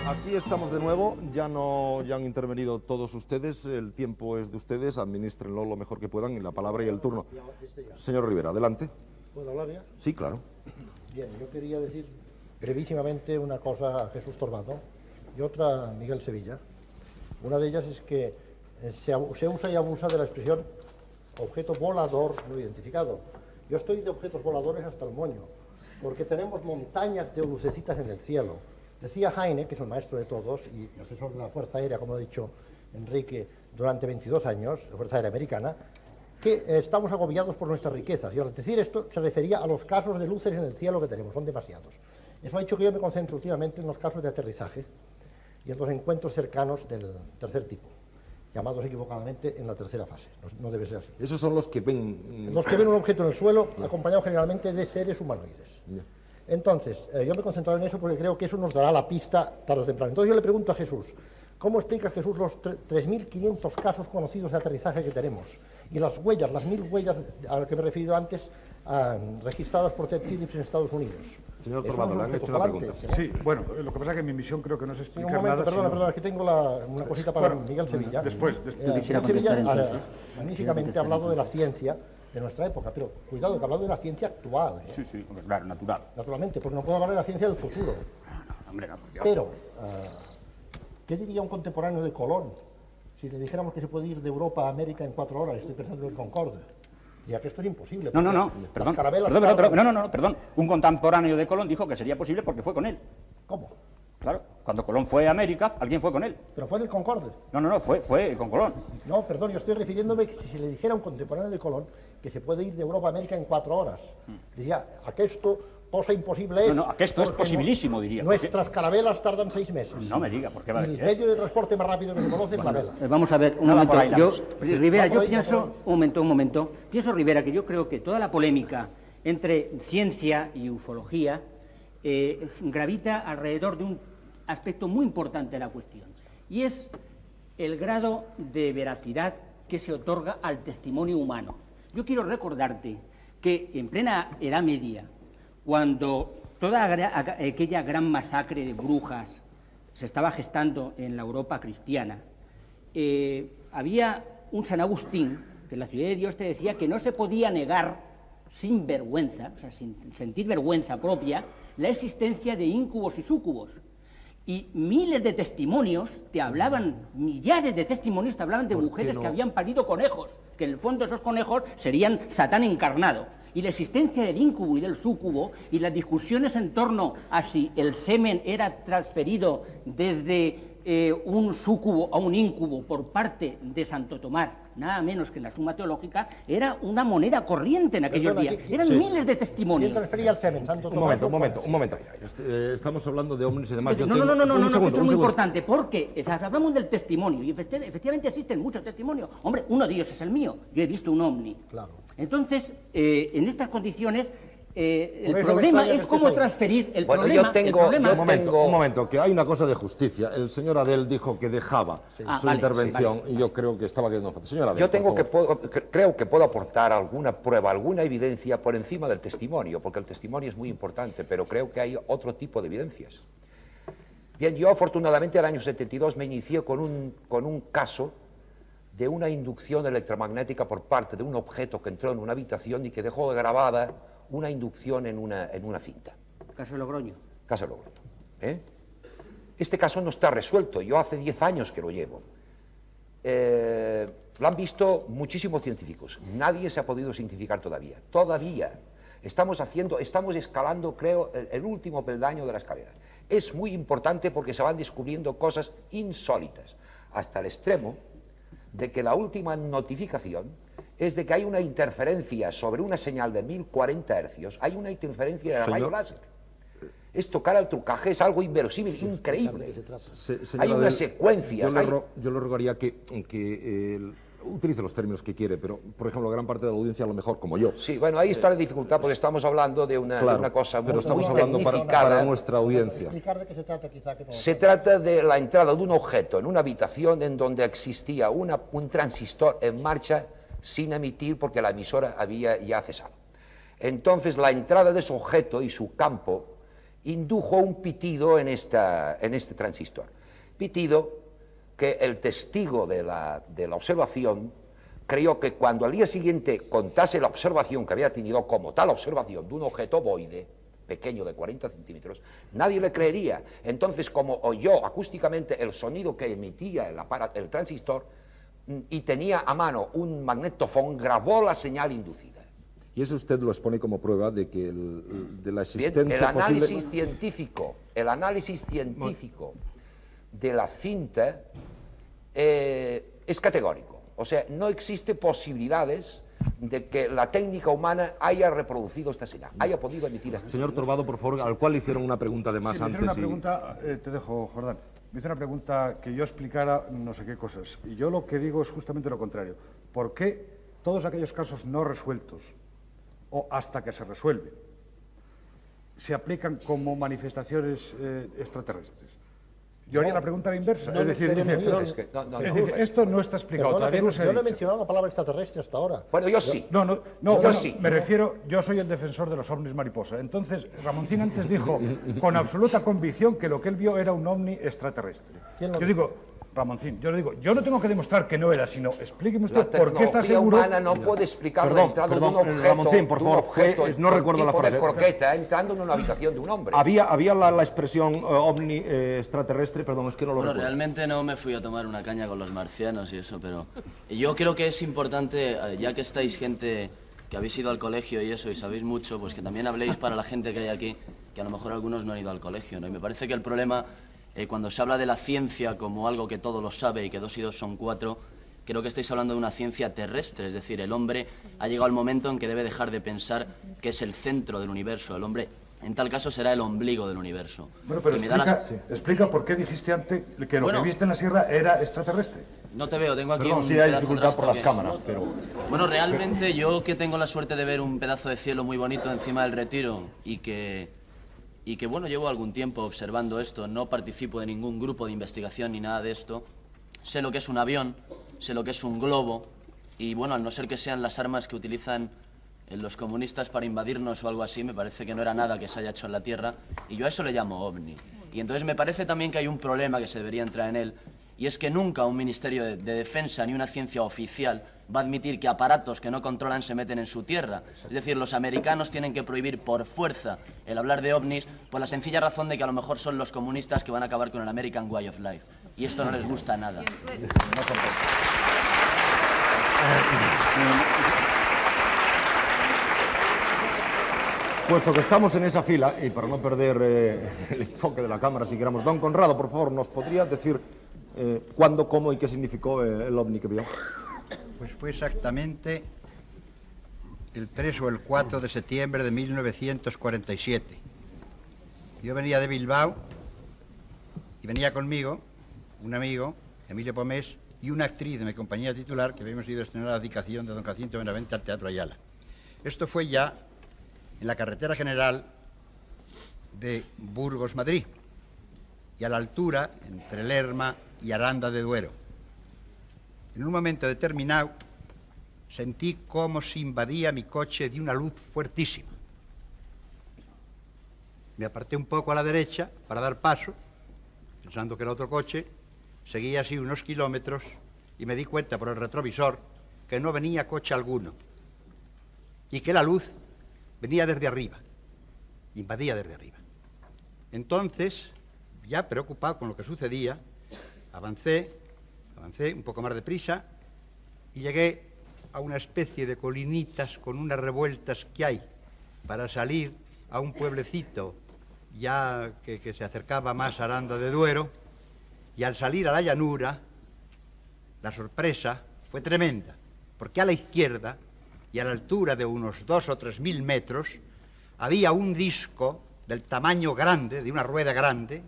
Aquí estamos de nuevo, ya han intervenido todos ustedes, el tiempo es de ustedes, administrenlo lo mejor que puedan y la palabra y el turno. Señor Rivera, adelante. ¿Puedo hablar ya? Sí, claro. Bien, yo quería decir brevísimamente una cosa a Jesús Torbado y otra a Miguel Sevilla. Una de ellas es que se usa y abusa de la expresión objeto volador no identificado. Yo estoy de objetos voladores hasta el moño, porque tenemos montañas de lucecitas en el cielo. Decía Heine, que es el maestro de todos y asesor de la Fuerza Aérea, como ha dicho Enrique, durante 22 años, la Fuerza Aérea Americana, que estamos agobiados por nuestras riquezas. Y al decir esto, se refería a los casos de luces en el cielo que tenemos, son demasiados. Eso ha hecho que yo me concentro últimamente en los casos de aterrizaje y en los encuentros cercanos del tercer tipo, llamados equivocadamente en la tercera fase. No debe ser así. Esos son los que ven... Los que ven un objeto en el suelo, acompañado generalmente de seres humanoides. Entonces, yo me he concentrado en eso porque creo que eso nos dará la pista tarde o temprano. Entonces yo le pregunto a Jesús, ¿cómo explica Jesús los 3.500 casos conocidos de aterrizaje que tenemos? Y las huellas, las 1.000 huellas a las que me he referido antes, registradas por Ted Phillips en Estados Unidos. Señor Torbado, le han hecho una pregunta. Sí, bueno, lo que pasa es que mi misión creo que no es explicar un momento, nada. perdona, es que tengo una cosita para Miguel Sevilla. Después. Miguel Sevilla magníficamente ha hablado de la ciencia de nuestra época, pero cuidado, que ha hablado de la ciencia actual. Sí, claro, natural. Naturalmente, porque no puedo hablar de la ciencia del futuro. No, hombre, no, pero, ¿qué diría un contemporáneo de Colón si le dijéramos que se puede ir de Europa a América en 4 horas? Estoy pensando en el Concorde. Ya que esto es imposible. No, perdón. Un contemporáneo de Colón dijo que sería posible porque fue con él. ¿Cómo? Claro, cuando Colón fue a América, alguien fue con él. ¿Pero fue en el Concorde? No, fue con Colón. No, perdón, yo estoy refiriéndome que si se le dijera a un contemporáneo de Colón que se puede ir de Europa a América en 4 horas, diría, aquesto cosa imposible es. No, aquesto es posibilísimo, diría. Nuestras carabelas tardan 6 meses. No me diga, ¿por qué va a Y el decir eso? medio de transporte más rápido que se conoce es la vela. Vamos a ver, un Nada momento. por ahí, Rivera, yo pienso, un momento. Pienso, Rivera, que yo creo que toda la polémica entre ciencia y ufología gravita alrededor de un aspecto muy importante de la cuestión, y es el grado de veracidad que se otorga al testimonio humano. Yo quiero recordarte que en plena Edad Media, cuando toda aquella gran masacre de brujas se estaba gestando en la Europa cristiana, había un San Agustín, que en la Ciudad de Dios te decía que no se podía negar sin vergüenza, o sea, sin sentir vergüenza propia, la existencia de íncubos y súcubos. Y miles de testimonios te hablaban, millares de testimonios te hablaban de mujeres que habían parido conejos, que en el fondo esos conejos serían Satán encarnado. Y la existencia del íncubo y del súcubo y las discusiones en torno a si el semen era transferido desde un súcubo a un íncubo por parte de Santo Tomás, nada menos que en la Suma Teológica, era una moneda corriente en aquellos días. Eran miles de testimonios. ¿Quién transfería el semen? ¿Santo Tomás? Un momento. Estamos hablando de ovnis y demás. No, esto es muy importante, porque hablamos del testimonio, y efectivamente existen muchos testimonios. Hombre, uno de ellos es el mío, yo he visto un ovni. Claro. Entonces, en estas condiciones, el problema es cómo transferir el problema. Un momento, que hay una cosa de justicia. El señor Adel dijo que dejaba su intervención y yo creo que estaba quedando fácil. Señor Adel, yo creo que puedo aportar alguna prueba, alguna evidencia por encima del testimonio, porque el testimonio es muy importante, pero creo que hay otro tipo de evidencias. Bien, yo afortunadamente en el año 72 me inicié con un caso de una inducción electromagnética por parte de un objeto que entró en una habitación y que dejó grabada una inducción en una cinta. Caso Logroño. Caso Logroño. Este caso no está resuelto, yo hace 10 años que lo llevo. Lo han visto muchísimos científicos, nadie se ha podido cientificar todavía. Estamos escalando, creo, el último peldaño de la escalera. Es muy importante porque se van descubriendo cosas insólitas, hasta el extremo de que la última notificación es de que hay una interferencia sobre una señal de 1040 hercios, hay una interferencia de rayo láser. Es tocar al trucaje, es algo inverosímil, increíble. Hay una secuencia. Yo le rogaría que utilice los términos que quiere, pero, por ejemplo, gran parte de la audiencia, a lo mejor, como yo. Sí, bueno, ahí está la dificultad, porque estamos hablando de una cosa muy tecnificada. Para nuestra audiencia. Explicar de qué se trata, quizá que no. Se trata de la entrada de un objeto en una habitación en donde existía un transistor en marcha sin emitir porque la emisora había ya cesado. Entonces, la entrada de ese objeto y su campo indujo un pitido en este transistor. Pitido que el testigo de la observación creyó que cuando al día siguiente contase la observación que había tenido como tal observación de un objeto ovoide, pequeño de 40 centímetros, nadie le creería. Entonces, como oyó acústicamente el sonido que emitía el transistor y tenía a mano un magnetofón, grabó la señal inducida. Y eso usted lo expone como prueba de que de la existencia Bien, el análisis posible... científico de la cinta es categórico. O sea, no existe posibilidades de que la técnica humana haya reproducido esta señal, haya podido emitir esta señal. Señor Torbado, por favor, al cual le hicieron una pregunta de más antes. Me hicieron una pregunta, te dejo, Jordán. Me hizo una pregunta que yo explicara no sé qué cosas. Y yo lo que digo es justamente lo contrario. ¿Por qué todos aquellos casos no resueltos, o hasta que se resuelven, se aplican como manifestaciones extraterrestres? Yo haría la pregunta a la inversa. No, es decir, esto no está explicado, todavía no se ha Yo no he dicho. mencionado la palabra extraterrestre hasta ahora. Bueno, yo sí. Me refiero, yo soy el defensor de los ovnis mariposa. Entonces, Ramoncín antes dijo con absoluta convicción que lo que él vio era un ovni extraterrestre. Yo digo, Ramoncín, yo le digo, yo no tengo que demostrar que no era, sino explíqueme usted por qué está seguro. La tecnología humana no puede explicar la entrada de un objeto, Ramoncín, por favor, no recuerdo la frase. De croqueta entrando en una habitación de un hombre. Había la expresión ovni extraterrestre, perdón, es que no lo recuerdo. Realmente no me fui a tomar una caña con los marcianos y eso, pero yo creo que es importante, ya que estáis gente que habéis ido al colegio y eso y sabéis mucho, pues que también habléis para la gente que hay aquí, que a lo mejor algunos no han ido al colegio, ¿no? Y me parece que el problema, cuando se habla de la ciencia como algo que todo lo sabe y que 2 y 2 son 4, creo que estáis hablando de una ciencia terrestre, es decir, el hombre ha llegado el momento en que debe dejar de pensar que es el centro del universo. El hombre, en tal caso, será el ombligo del universo. Bueno, pero explica por qué dijiste antes que lo que viste en la sierra era extraterrestre. No te veo, tengo aquí un sí hay dificultad por las cámaras, pero... Bueno, realmente yo que tengo la suerte de ver un pedazo de cielo muy bonito encima del Retiro y que bueno, llevo algún tiempo observando esto, no participo de ningún grupo de investigación ni nada de esto, sé lo que es un avión, sé lo que es un globo y bueno, al no ser que sean las armas que utilizan los comunistas para invadirnos o algo así, me parece que no era nada que se haya hecho en la Tierra y yo a eso le llamo ovni. Y entonces me parece también que hay un problema que se debería entrar en él y es que nunca un ministerio de defensa ni una ciencia oficial va a admitir que aparatos que no controlan se meten en su tierra. Es decir, los americanos tienen que prohibir por fuerza el hablar de ovnis por la sencilla razón de que a lo mejor son los comunistas que van a acabar con el American Way of Life. Y esto no les gusta nada. Puesto que estamos en esa fila, y para no perder el enfoque de la cámara, si queramos, don Conrado, por favor, ¿nos podría decir cuándo, cómo y qué significó el ovni que vio? Pues fue exactamente el 3 o el 4 de septiembre de 1947. Yo venía de Bilbao y venía conmigo un amigo, Emilio Pomés, y una actriz de mi compañía titular que habíamos ido a estrenar la dedicación de Don Jacinto Benavente al Teatro Ayala. Esto fue ya en la carretera general de Burgos-Madrid y a la altura entre Lerma y Aranda de Duero. En un momento determinado sentí cómo se invadía mi coche de una luz fuertísima. Me aparté un poco a la derecha para dar paso, pensando que era otro coche, seguí así unos kilómetros y me di cuenta por el retrovisor que no venía coche alguno y que la luz venía desde arriba, invadía desde arriba. Entonces ya preocupado con lo que sucedía, avancé un poco más deprisa y llegué a una especie de colinitas con unas revueltas que hay para salir a un pueblecito ya que se acercaba más a Aranda de Duero, y al salir a la llanura, la sorpresa fue tremenda, porque a la izquierda y a la altura de unos 2.000 o 3.000 metros había un disco del tamaño grande, de una rueda grande,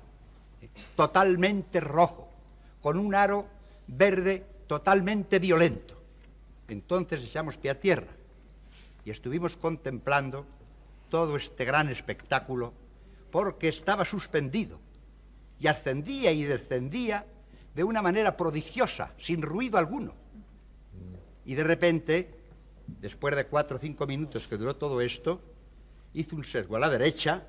totalmente rojo, con un aro verde totalmente violento. Entonces echamos pie a tierra y estuvimos contemplando todo este gran espectáculo, porque estaba suspendido y ascendía y descendía de una manera prodigiosa, sin ruido alguno. Y de repente, después de 4 o 5 minutos que duró todo esto, hizo un sesgo a la derecha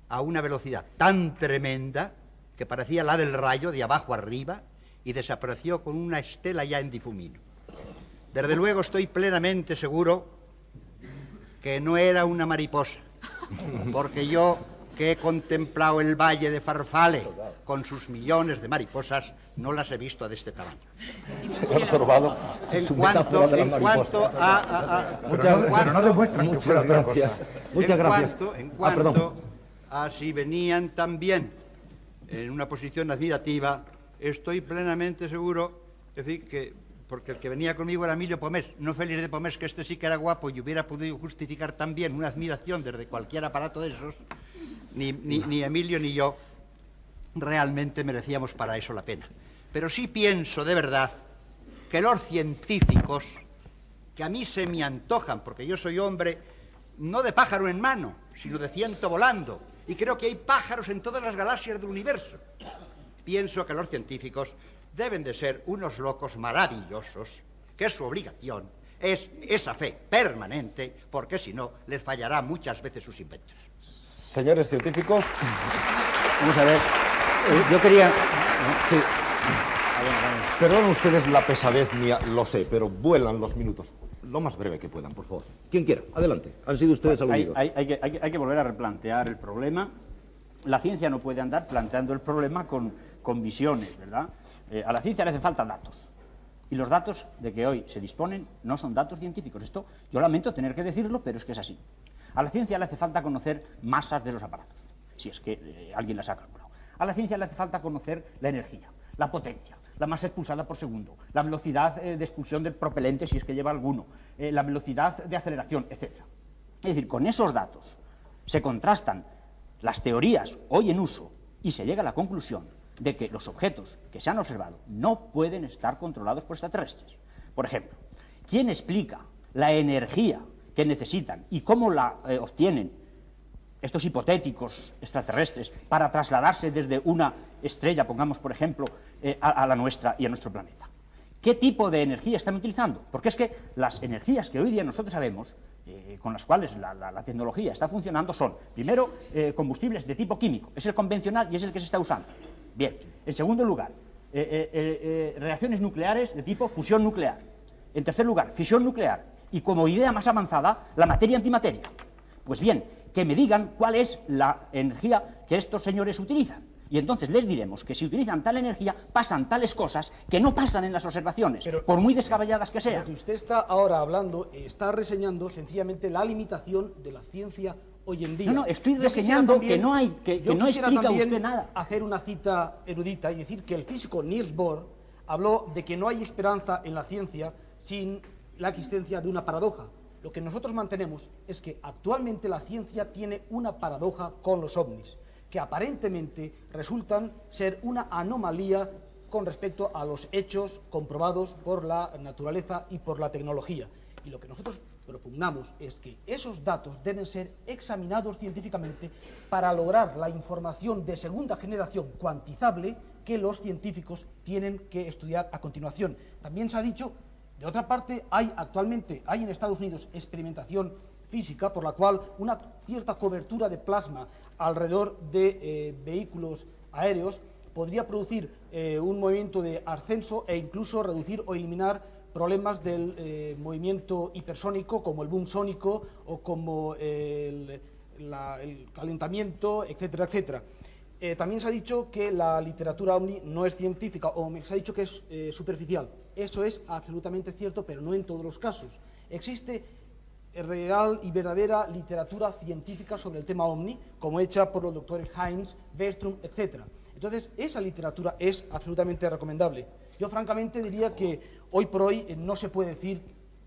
a una velocidad tan tremenda que parecía la del rayo de abajo arriba y desapareció con una estela ya en difumino. Desde luego estoy plenamente seguro que no era una mariposa, porque yo, que he contemplado el valle de Farfale con sus millones de mariposas, no las he visto de este tamaño. Señor Torbado, En cuanto Pero no demuestran que fuera otra cosa. Muchas gracias. En cuanto a si venían también en una posición admirativa, estoy plenamente seguro, es decir, que porque el que venía conmigo era Emilio Pomés, no Félix de Pomés, que este sí que era guapo y hubiera podido justificar también una admiración desde cualquier aparato de esos, ni Emilio ni yo realmente merecíamos para eso la pena. Pero sí pienso de verdad que los científicos, que a mí se me antojan, porque yo soy hombre no de pájaro en mano, sino de ciento volando, y creo que hay pájaros en todas las galaxias del universo, pienso que los científicos deben de ser unos locos maravillosos, que su obligación es esa fe permanente, porque si no, les fallará muchas veces sus inventos. Señores científicos... Vamos a ver, yo quería... Sí. Perdonen ustedes la pesadez mía, lo sé, pero vuelan los minutos. Lo más breve que puedan, por favor. Quien quiera, adelante. Han sido ustedes aludidos. Hay que volver a replantear el problema. La ciencia no puede andar planteando el problema con visiones, ¿verdad? A la ciencia le hacen falta datos. Y los datos de que hoy se disponen no son datos científicos. Esto yo lamento tener que decirlo, pero es que es así. A la ciencia le hace falta conocer masas de esos aparatos, si es que alguien las ha calculado. A la ciencia le hace falta conocer la energía, la potencia, la masa expulsada por segundo, la velocidad de expulsión del propelente, si es que lleva alguno, la velocidad de aceleración, etc. Es decir, con esos datos se contrastan las teorías hoy en uso y se llega a la conclusión de que los objetos que se han observado no pueden estar controlados por extraterrestres. Por ejemplo, ¿quién explica la energía que necesitan y cómo la obtienen estos hipotéticos extraterrestres para trasladarse desde una estrella, pongamos por ejemplo, a la nuestra y a nuestro planeta? ¿Qué tipo de energía están utilizando? Porque es que las energías que hoy día nosotros sabemos, con las cuales la tecnología está funcionando, son, primero, combustibles de tipo químico, es el convencional y es el que se está usando. Bien, en segundo lugar, reacciones nucleares de tipo fusión nuclear. En tercer lugar, fisión nuclear. Y como idea más avanzada, la materia-antimateria. Pues bien, que me digan cuál es la energía que estos señores utilizan. Y entonces les diremos que si utilizan tal energía, pasan tales cosas que no pasan en las observaciones, pero, por muy descabelladas que sean. Lo que usted está ahora hablando, está reseñando sencillamente la limitación de la ciencia hoy en día. No, estoy reseñando que no hay, que no explica usted nada. Hacer una cita erudita y decir que el físico Niels Bohr habló de que no hay esperanza en la ciencia sin la existencia de una paradoja. Lo que nosotros mantenemos es que actualmente la ciencia tiene una paradoja con los ovnis, que aparentemente resultan ser una anomalía con respecto a los hechos comprobados por la naturaleza y por la tecnología. Y lo que nosotros propugnamos es que esos datos deben ser examinados científicamente para lograr la información de segunda generación cuantizable que los científicos tienen que estudiar a continuación. También se ha dicho, de otra parte, actualmente hay en Estados Unidos experimentación física por la cual una cierta cobertura de plasma alrededor de vehículos aéreos podría producir un movimiento de ascenso e incluso reducir o eliminar problemas del movimiento hipersónico, como el boom sónico o como el calentamiento, etcétera, etcétera. También se ha dicho que la literatura ovni no es científica, o se ha dicho que es superficial. Eso es absolutamente cierto, pero no en todos los casos. Existe real y verdadera literatura científica sobre el tema ovni, como hecha por los doctores Heinz, Westrum, etc. Entonces, esa literatura es absolutamente recomendable. Yo, francamente, diría que hoy por hoy no se puede decir,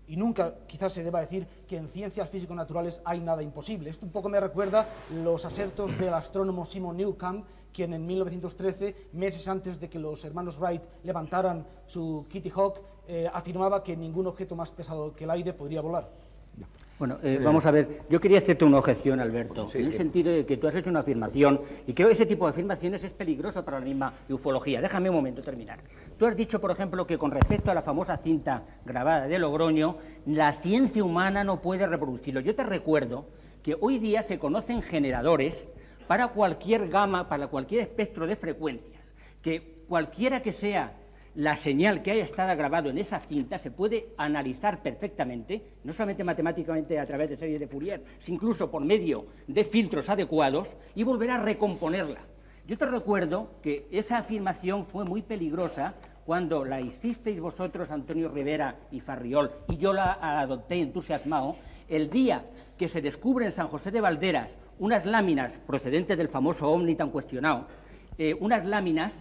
y nunca quizás se deba decir, que en ciencias físico-naturales hay nada imposible. Esto un poco me recuerda los asertos del astrónomo Simon Newcomb, quien en 1913, meses antes de que los hermanos Wright levantaran su Kitty Hawk, afirmaba que ningún objeto más pesado que el aire podría volar. Bueno, vamos a ver, yo quería hacerte una objeción, Alberto, en el sentido de que tú has hecho una afirmación, y creo que ese tipo de afirmaciones es peligroso para la misma ufología. Déjame un momento terminar. Tú has dicho, por ejemplo, que con respecto a la famosa cinta grabada de Logroño, la ciencia humana no puede reproducirlo. Yo te recuerdo que hoy día se conocen generadores para cualquier gama, para cualquier espectro de frecuencias, que cualquiera que sea la señal que haya estado grabado en esa cinta se puede analizar perfectamente, no solamente matemáticamente a través de series de Fourier, sino incluso por medio de filtros adecuados, y volver a recomponerla. Yo te recuerdo que esa afirmación fue muy peligrosa cuando la hicisteis vosotros, Antonio Rivera y Farriol, y yo la adopté entusiasmado, el día que se descubre en San José de Valderas unas láminas procedentes del famoso ovni tan cuestionado, unas láminas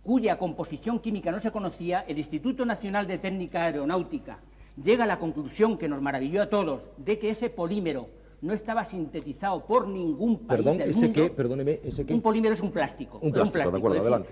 cuya composición química no se conocía. El Instituto Nacional de Técnica Aeronáutica llega a la conclusión que nos maravilló a todos de que ese polímero no estaba sintetizado por ningún país del mundo. Perdóneme, ¿ese qué? Un polímero es un plástico. Un plástico, de acuerdo, adelante.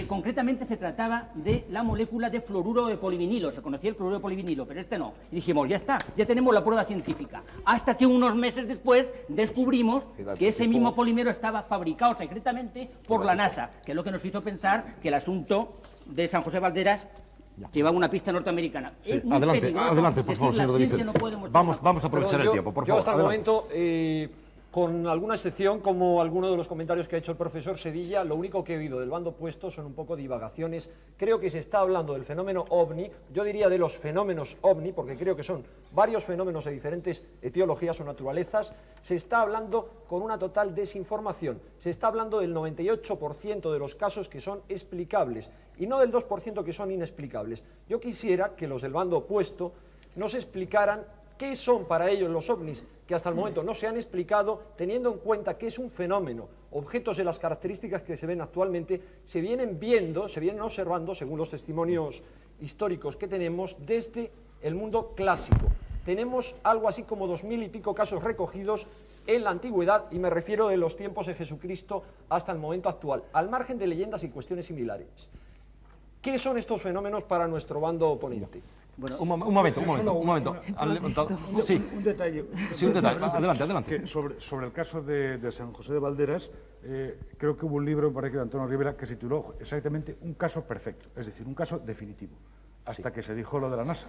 Concretamente se trataba de la molécula de fluoruro de polivinilo. Se conocía el fluoruro de polivinilo, pero este no. Y dijimos, ya está, ya tenemos la prueba científica. Hasta que unos meses después descubrimos que ese mismo polímero estaba fabricado secretamente por la NASA, que es lo que nos hizo pensar que el asunto de San José Valderas llevaba una pista norteamericana. Sí, adelante, por favor, señor de Vicente. Vamos a aprovechar el tiempo, por favor. Yo hasta el momento, con alguna excepción, como alguno de los comentarios que ha hecho el profesor Sevilla, lo único que he oído del bando opuesto son un poco divagaciones. Creo que se está hablando del fenómeno ovni, yo diría de los fenómenos ovni, porque creo que son varios fenómenos de diferentes etiologías o naturalezas. Se está hablando con una total desinformación. Se está hablando del 98% de los casos que son explicables y no del 2% que son inexplicables. Yo quisiera que los del bando opuesto nos explicaran qué son para ellos los ovnis, que hasta el momento no se han explicado, teniendo en cuenta que es un fenómeno. Objetos de las características que se ven actualmente se vienen viendo, se vienen observando, según los testimonios históricos que tenemos, desde el mundo clásico. Tenemos algo así como 2000 y pico casos recogidos en la antigüedad, y me refiero de los tiempos de Jesucristo hasta el momento actual, al margen de leyendas y cuestiones similares. ¿Qué son estos fenómenos para nuestro bando oponente? Bueno, un momento. Sí, un detalle. Sí, un detalle. Adelante. Que sobre el caso de San José de Valderas, creo que hubo un libro, por aquí, de Antonio Rivera, que se tituló exactamente Un caso perfecto, es decir, un caso definitivo, hasta que se dijo lo de la NASA.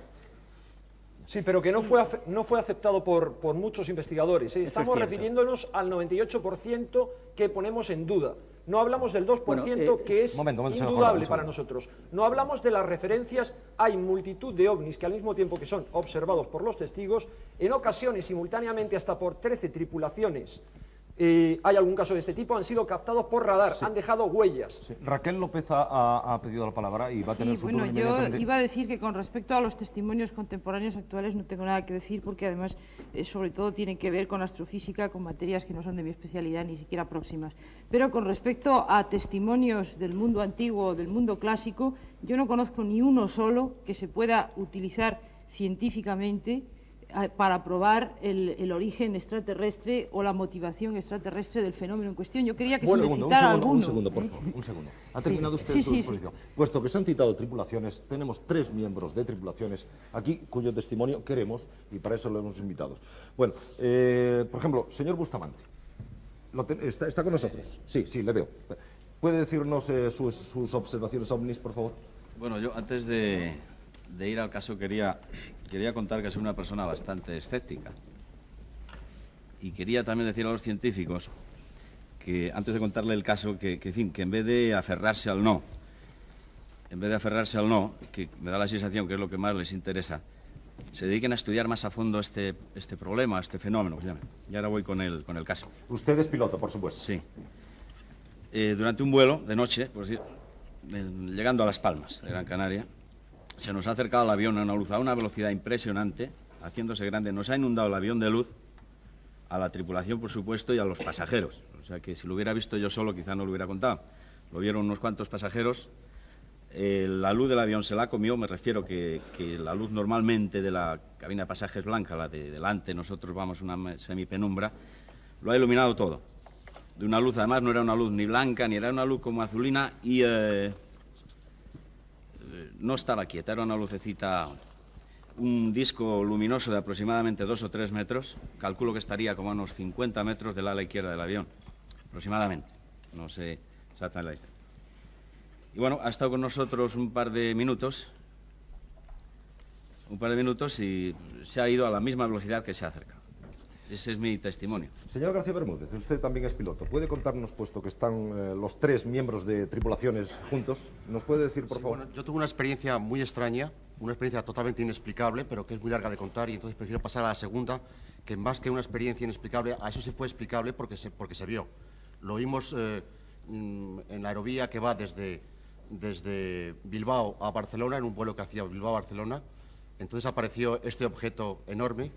Sí, pero que no fue aceptado por muchos investigadores. Estamos refiriéndonos al 98% que ponemos en duda. No hablamos del 2% que es indudable para nosotros. No hablamos de las referencias. Hay multitud de ovnis que al mismo tiempo que son observados por los testigos, en ocasiones simultáneamente hasta por 13 tripulaciones. Hay algún caso de este tipo, han sido captados por radar, han dejado huellas. Sí. Raquel López ha pedido la palabra y va a tener su turno inmediatamente. Yo iba a decir que con respecto a los testimonios contemporáneos actuales no tengo nada que decir, porque además sobre todo tienen que ver con astrofísica, con materias que no son de mi especialidad, ni siquiera próximas. Pero con respecto a testimonios del mundo antiguo, del mundo clásico, yo no conozco ni uno solo que se pueda utilizar científicamente para probar el origen extraterrestre o la motivación extraterrestre del fenómeno en cuestión. Yo quería que se me citara alguno. Un segundo, por favor, un segundo. ¿Ha terminado usted su exposición? Puesto que se han citado tripulaciones, tenemos 3 miembros de tripulaciones aquí cuyo testimonio queremos, y para eso lo hemos invitado. Bueno, por ejemplo, señor Bustamante, ¿está con nosotros? Sí, le veo. ¿Puede decirnos sus observaciones ovnis, por favor? Bueno, yo antes de ir al caso quería contar que soy una persona bastante escéptica, y quería también decir a los científicos que antes de contarle el caso que en vez de aferrarse al no, que me da la sensación que es lo que más les interesa, se dediquen a estudiar más a fondo este problema, este fenómeno. Y ahora voy con el caso. Usted es piloto, por supuesto. Sí. durante un vuelo de noche, por decir, llegando a Las Palmas, de Gran Canaria, se nos ha acercado el avión a una luz a una velocidad impresionante, haciéndose grande. Nos ha inundado el avión de luz, a la tripulación, por supuesto, y a los pasajeros. O sea que si lo hubiera visto yo solo, quizá no lo hubiera contado. Lo vieron unos cuantos pasajeros. La luz del avión se la comió, me refiero que la luz normalmente de la cabina de pasajes blanca, la de delante, nosotros vamos una semipenumbra, lo ha iluminado todo. De una luz, además, no era una luz ni blanca, ni era una luz como azulina, y no estaba quieta, era una lucecita, un disco luminoso de aproximadamente 2 o 3 metros, calculo que estaría como a unos 50 metros del ala izquierda del avión, aproximadamente, no sé exactamente la distancia. Y bueno, ha estado con nosotros un par de minutos y se ha ido a la misma velocidad que se ha acercado. Ese es mi testimonio. Señor García Bermúdez, usted también es piloto. ¿Puede contarnos, puesto que están los 3 miembros de tripulaciones juntos, nos puede decir, por favor? Bueno, yo tuve una experiencia muy extraña, una experiencia totalmente inexplicable, pero que es muy larga de contar, y entonces prefiero pasar a la segunda, que más que una experiencia inexplicable, a eso sí fue explicable porque se vio. Lo vimos en la aerovía que va desde Bilbao a Barcelona, en un vuelo que hacía Bilbao a Barcelona. Entonces apareció este objeto enorme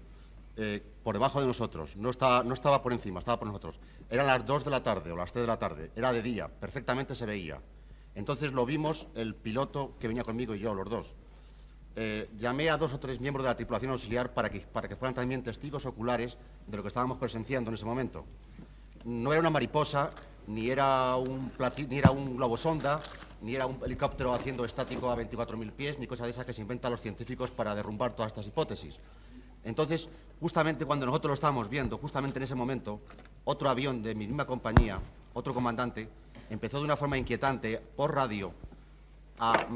por debajo de nosotros, no estaba por encima, estaba por nosotros. Eran las 2 de la tarde o las 3 de la tarde, era de día, perfectamente se veía. Entonces lo vimos el piloto que venía conmigo y yo, los dos. Llamé a 2 o 3 miembros de la tripulación auxiliar para que fueran también testigos oculares de lo que estábamos presenciando en ese momento. No era una mariposa, ni era un globosonda, ni era un helicóptero haciendo estático a 24.000 pies, ni cosa de esas que se inventan los científicos para derrumbar todas estas hipótesis. Entonces, justamente cuando nosotros lo estábamos viendo, justamente en ese momento, otro avión de mi misma compañía, otro comandante, empezó de una forma inquietante, por radio, a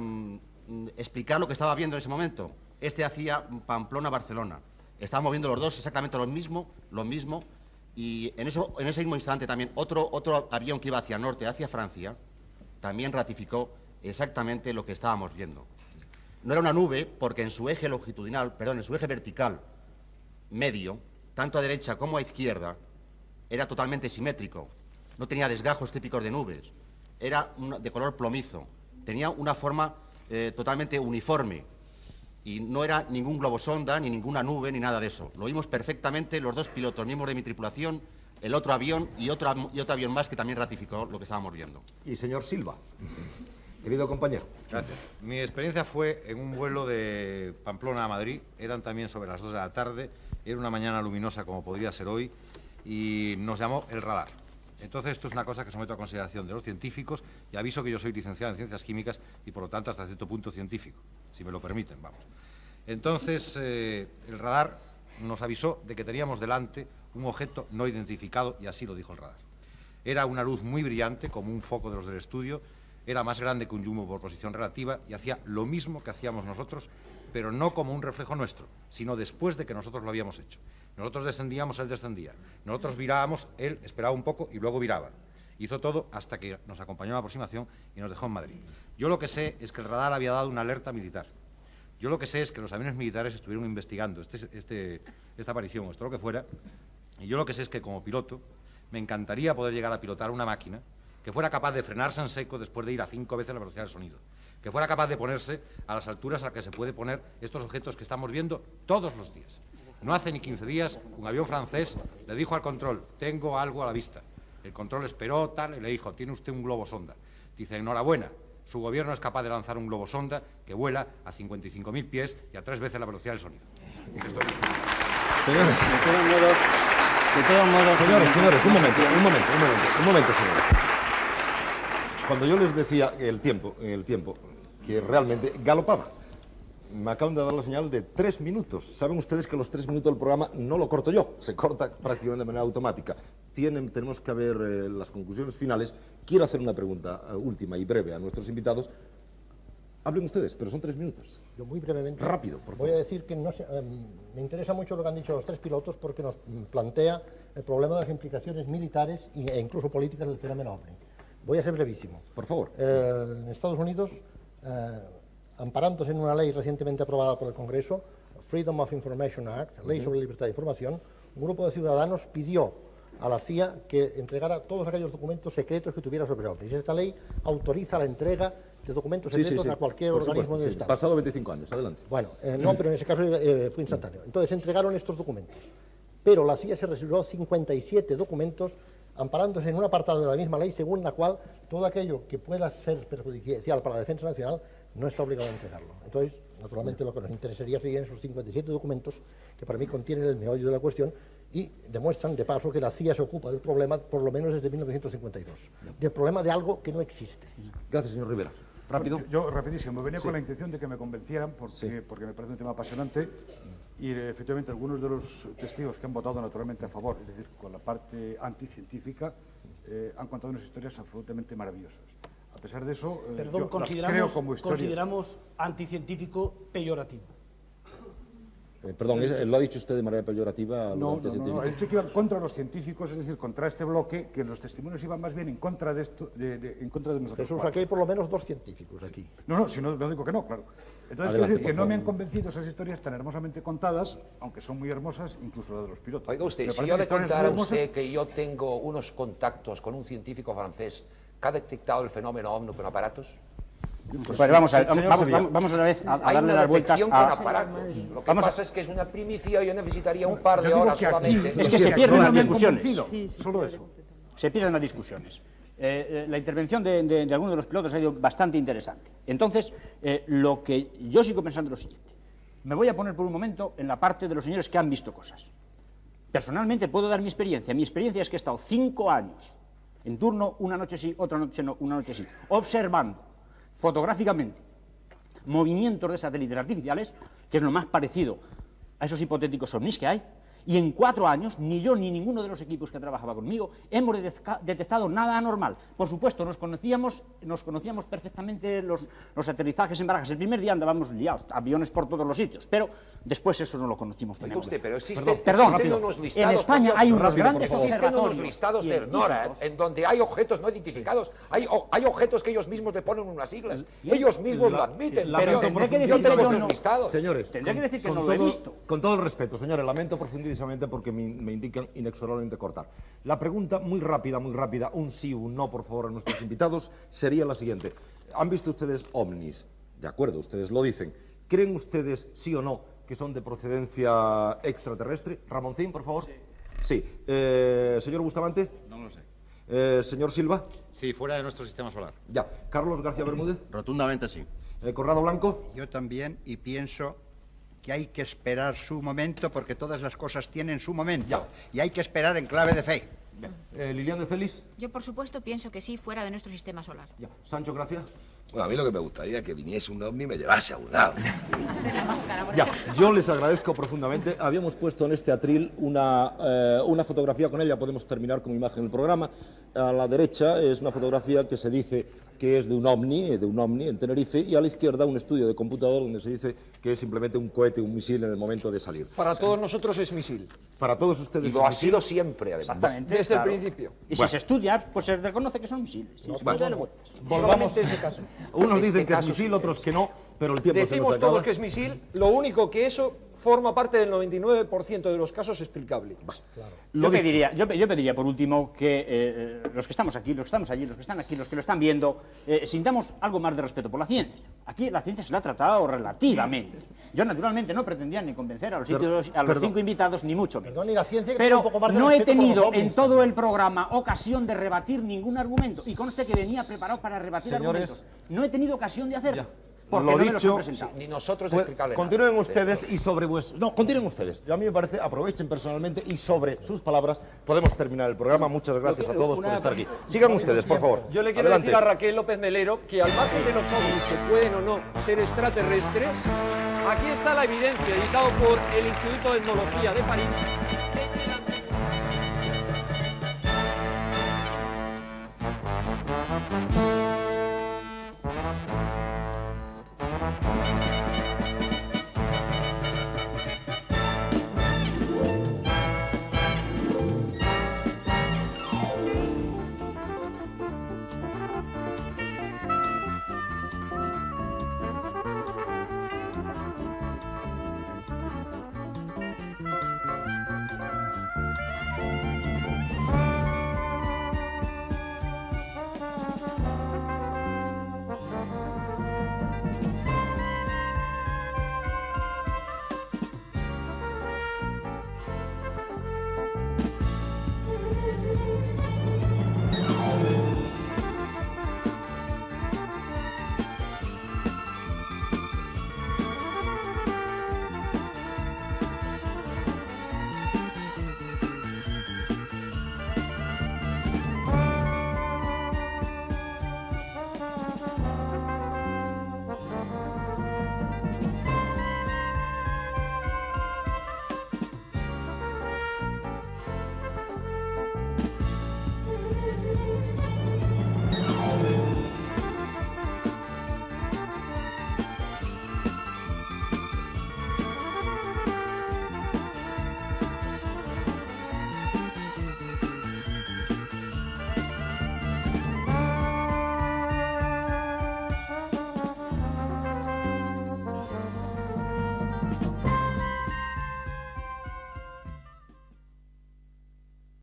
explicar lo que estaba viendo en ese momento. Este hacía Pamplona-Barcelona. Estábamos viendo los dos exactamente lo mismo, y en ese mismo instante también otro avión que iba hacia el norte, hacia Francia, también ratificó exactamente lo que estábamos viendo. No era una nube porque en su eje vertical medio, tanto a derecha como a izquierda, era totalmente simétrico. No tenía desgajos típicos de nubes. Era de color plomizo. Tenía una forma totalmente uniforme. Y no era ningún globosonda, ni ninguna nube, ni nada de eso. Lo vimos perfectamente los 2 pilotos, miembros de mi tripulación, el otro avión y otro avión más que también ratificó lo que estábamos viendo. Y señor Silva, querido compañero. Gracias. Mi experiencia fue en un vuelo de Pamplona a Madrid. Eran también sobre las 2 de la tarde. Era una mañana luminosa como podría ser hoy. Y nos llamó el radar. Entonces, esto es una cosa que someto a consideración de los científicos, y aviso que yo soy licenciado en Ciencias Químicas y, por lo tanto, hasta cierto punto científico, si me lo permiten, vamos. Entonces, el radar nos avisó de que teníamos delante un objeto no identificado, y así lo dijo el radar. Era una luz muy brillante, como un foco de los del estudio, era más grande que un jumbo por posición relativa y hacía lo mismo que hacíamos nosotros, pero no como un reflejo nuestro, sino después de que nosotros lo habíamos hecho. Nosotros descendíamos, él descendía. Nosotros virábamos, él esperaba un poco y luego viraba. Hizo todo hasta que nos acompañó a la aproximación y nos dejó en Madrid. Yo lo que sé es que el radar había dado una alerta militar. Yo lo que sé es que los aviones militares estuvieron investigando esta aparición o esto lo que fuera, y yo lo que sé es que como piloto me encantaría poder llegar a pilotar una máquina que fuera capaz de frenarse en seco después de ir a 5 veces la velocidad del sonido, que fuera capaz de ponerse a las alturas a las que se puede poner estos objetos que estamos viendo todos los días. No hace ni 15 días un avión francés le dijo al control: tengo algo a la vista. El control esperó tal y le dijo: tiene usted un globosonda. Dice: enhorabuena, su gobierno es capaz de lanzar un globosonda que vuela a 55.000 pies y a 3 veces la velocidad del sonido. Señores, de todos modos, señores, un momento, señores. Cuando yo les decía el tiempo, que realmente galopaba, me acaban de dar la señal de 3 minutos. Saben ustedes que los 3 minutos del programa no lo corto yo, se corta prácticamente de manera automática. Tenemos que ver las conclusiones finales. Quiero hacer una pregunta última y breve a nuestros invitados. Hablen ustedes, pero son 3 minutos. Yo muy brevemente. Rápido, por favor. Voy a decir que me interesa mucho lo que han dicho los 3 pilotos porque nos plantea el problema de las implicaciones militares e incluso políticas del fenómeno OVNI. Voy a ser brevísimo. Por favor. En Estados Unidos, amparándose en una ley recientemente aprobada por el Congreso, Freedom of Information Act, Ley sobre Libertad de Información, un grupo de ciudadanos pidió a la CIA que entregara todos aquellos documentos secretos que tuviera sobre ovnis. Esta ley autoriza la entrega de documentos secretos a cualquier organismo del Estado. Pasado 25 años, adelante. Bueno, no, pero en ese caso fue instantáneo. Entonces entregaron estos documentos, pero la CIA se reservó 57 documentos amparándose en un apartado de la misma ley según la cual todo aquello que pueda ser perjudicial para la defensa nacional no está obligado a entregarlo. Entonces, naturalmente, lo que nos interesaría serían esos 57 documentos que para mí contienen el meollo de la cuestión y demuestran, de paso, que la CIA se ocupa del problema, por lo menos desde 1952, del problema de algo que no existe. Gracias, señor Rivera. Rápido. Yo, rapidísimo, venía con la intención de que me convencieran, porque me parece un tema apasionante, y efectivamente algunos de los testigos que han votado naturalmente a favor, es decir, con la parte anticientífica, han contado unas historias absolutamente maravillosas. A pesar de eso, Perdón, yo las creo como historias. consideramos anticientífico peyorativo. Perdón, ¿lo ha dicho usted de manera peyorativa? No, he dicho que iban contra los científicos, es decir, contra este bloque, que los testimonios iban más bien en contra de esto, en contra de nosotros. Jesús, aquí hay por lo menos 2 científicos aquí. No, si no digo que no, claro. Entonces, quiero decir que no me han convencido esas historias tan hermosamente contadas, aunque son muy hermosas, incluso la de los pilotos. Oiga usted, Me si parecen yo le historias contara a muy usted hermosas. que yo tengo unos contactos con un científico francés que ha detectado el fenómeno ovni con aparatos. Pues vamos otra vez a Hay darle una las vueltas detección con aparatos. Lo que pasa es que es una primicia, yo necesitaría un par de horas solamente. Es que se pierden las discusiones. Solo eso. Se pierden las discusiones. La intervención de algunos de los pilotos ha sido bastante interesante. Entonces, lo que yo sigo pensando es lo siguiente. Me voy a poner por un momento en la parte de los señores que han visto cosas. Personalmente puedo dar mi experiencia. Mi experiencia es que he estado 5 años en turno, una noche sí, otra noche no, una noche sí, observando fotográficamente movimientos de satélites artificiales, que es lo más parecido a esos hipotéticos ovnis que hay, y en 4 años, ni yo ni ninguno de los equipos que trabajaba conmigo hemos detectado nada anormal. Por supuesto, nos conocíamos perfectamente los aterrizajes en Barajas. El primer día andábamos liados, aviones por todos los sitios, pero después eso no lo conocimos. Pero existen unos listados, en España hay unos grandes existen unos observatorios listados del NORAD en donde hay objetos no identificados, hay objetos que ellos mismos le ponen unas siglas, ellos mismos lo admiten. Pero tendré que decir yo tengo que yo estos no. listados. Señores, Tendré que decir que no lo he visto. Con todo el respeto, señores, lamento profundísimamente porque me indican inexorablemente cortar. La pregunta muy rápida, un sí o un no, por favor, a nuestros invitados, sería la siguiente. ¿Han visto ustedes ovnis? De acuerdo, ustedes lo dicen. ¿Creen ustedes, sí o no, que son de procedencia extraterrestre? Ramoncín, por favor. Sí. Señor Bustamante. No lo sé. Señor Silva. Sí, fuera de nuestro sistema solar. Ya. Carlos García Bermúdez. Rotundamente sí. Conrado Blanco. Yo también, y pienso que hay que esperar su momento, porque todas las cosas tienen su momento. Y hay que esperar en clave de fe. Lilian de Félix. Yo, por supuesto, pienso que sí, fuera de nuestro sistema solar. Sancho, gracias. Bueno, a mí lo que me gustaría es que viniese un ovni y me llevase a un lado. Yo les agradezco profundamente. Habíamos puesto en este atril una fotografía con ella, podemos terminar como imagen el programa. A la derecha es una fotografía que se dice que es de un ovni en Tenerife, y a la izquierda un estudio de computador donde se dice que es simplemente un cohete, un misil en el momento de salir. Para todos nosotros es misil. Para todos ustedes. Y lo ha sido siempre, además. Exactamente. Desde el principio. Y si se estudia, pues se reconoce que son misiles. Volvamos. Solamente ese caso. Unos dicen que es misil, otros que no, pero el tiempo se nos Decimos acaba. todos que es misil, lo único que eso forma parte del 99% de los casos explicable. Yo pediría, por último, que los que estamos aquí, los que estamos allí, los que están aquí, los que lo están viendo, sintamos algo más de respeto por la ciencia. Aquí la ciencia se la ha tratado relativamente. Yo, naturalmente, no pretendía ni convencer a los 5 invitados, ni mucho menos. Perdón, y la ciencia que Pero tiene un poco más de no he respeto por los tenido ovnis. en todo el programa ocasión de rebatir ningún argumento. Y conste que venía preparado para rebatir argumentos. No he tenido ocasión de hacerlo. Porque Lo no me los dicho, han presentado. Ni nosotros Pues, explicarle continúen nada. ustedes y sobre No, continúen ustedes. A mí me parece, aprovechen personalmente y sobre sus palabras podemos terminar el programa. Muchas gracias a todos por estar aquí. Sigan ustedes, por favor. Yo le quiero Adelante. decir a Raquel López Melero que al margen de los ovnis que pueden o no ser extraterrestres, aquí está la evidencia, editado por el Instituto de Etnología de París,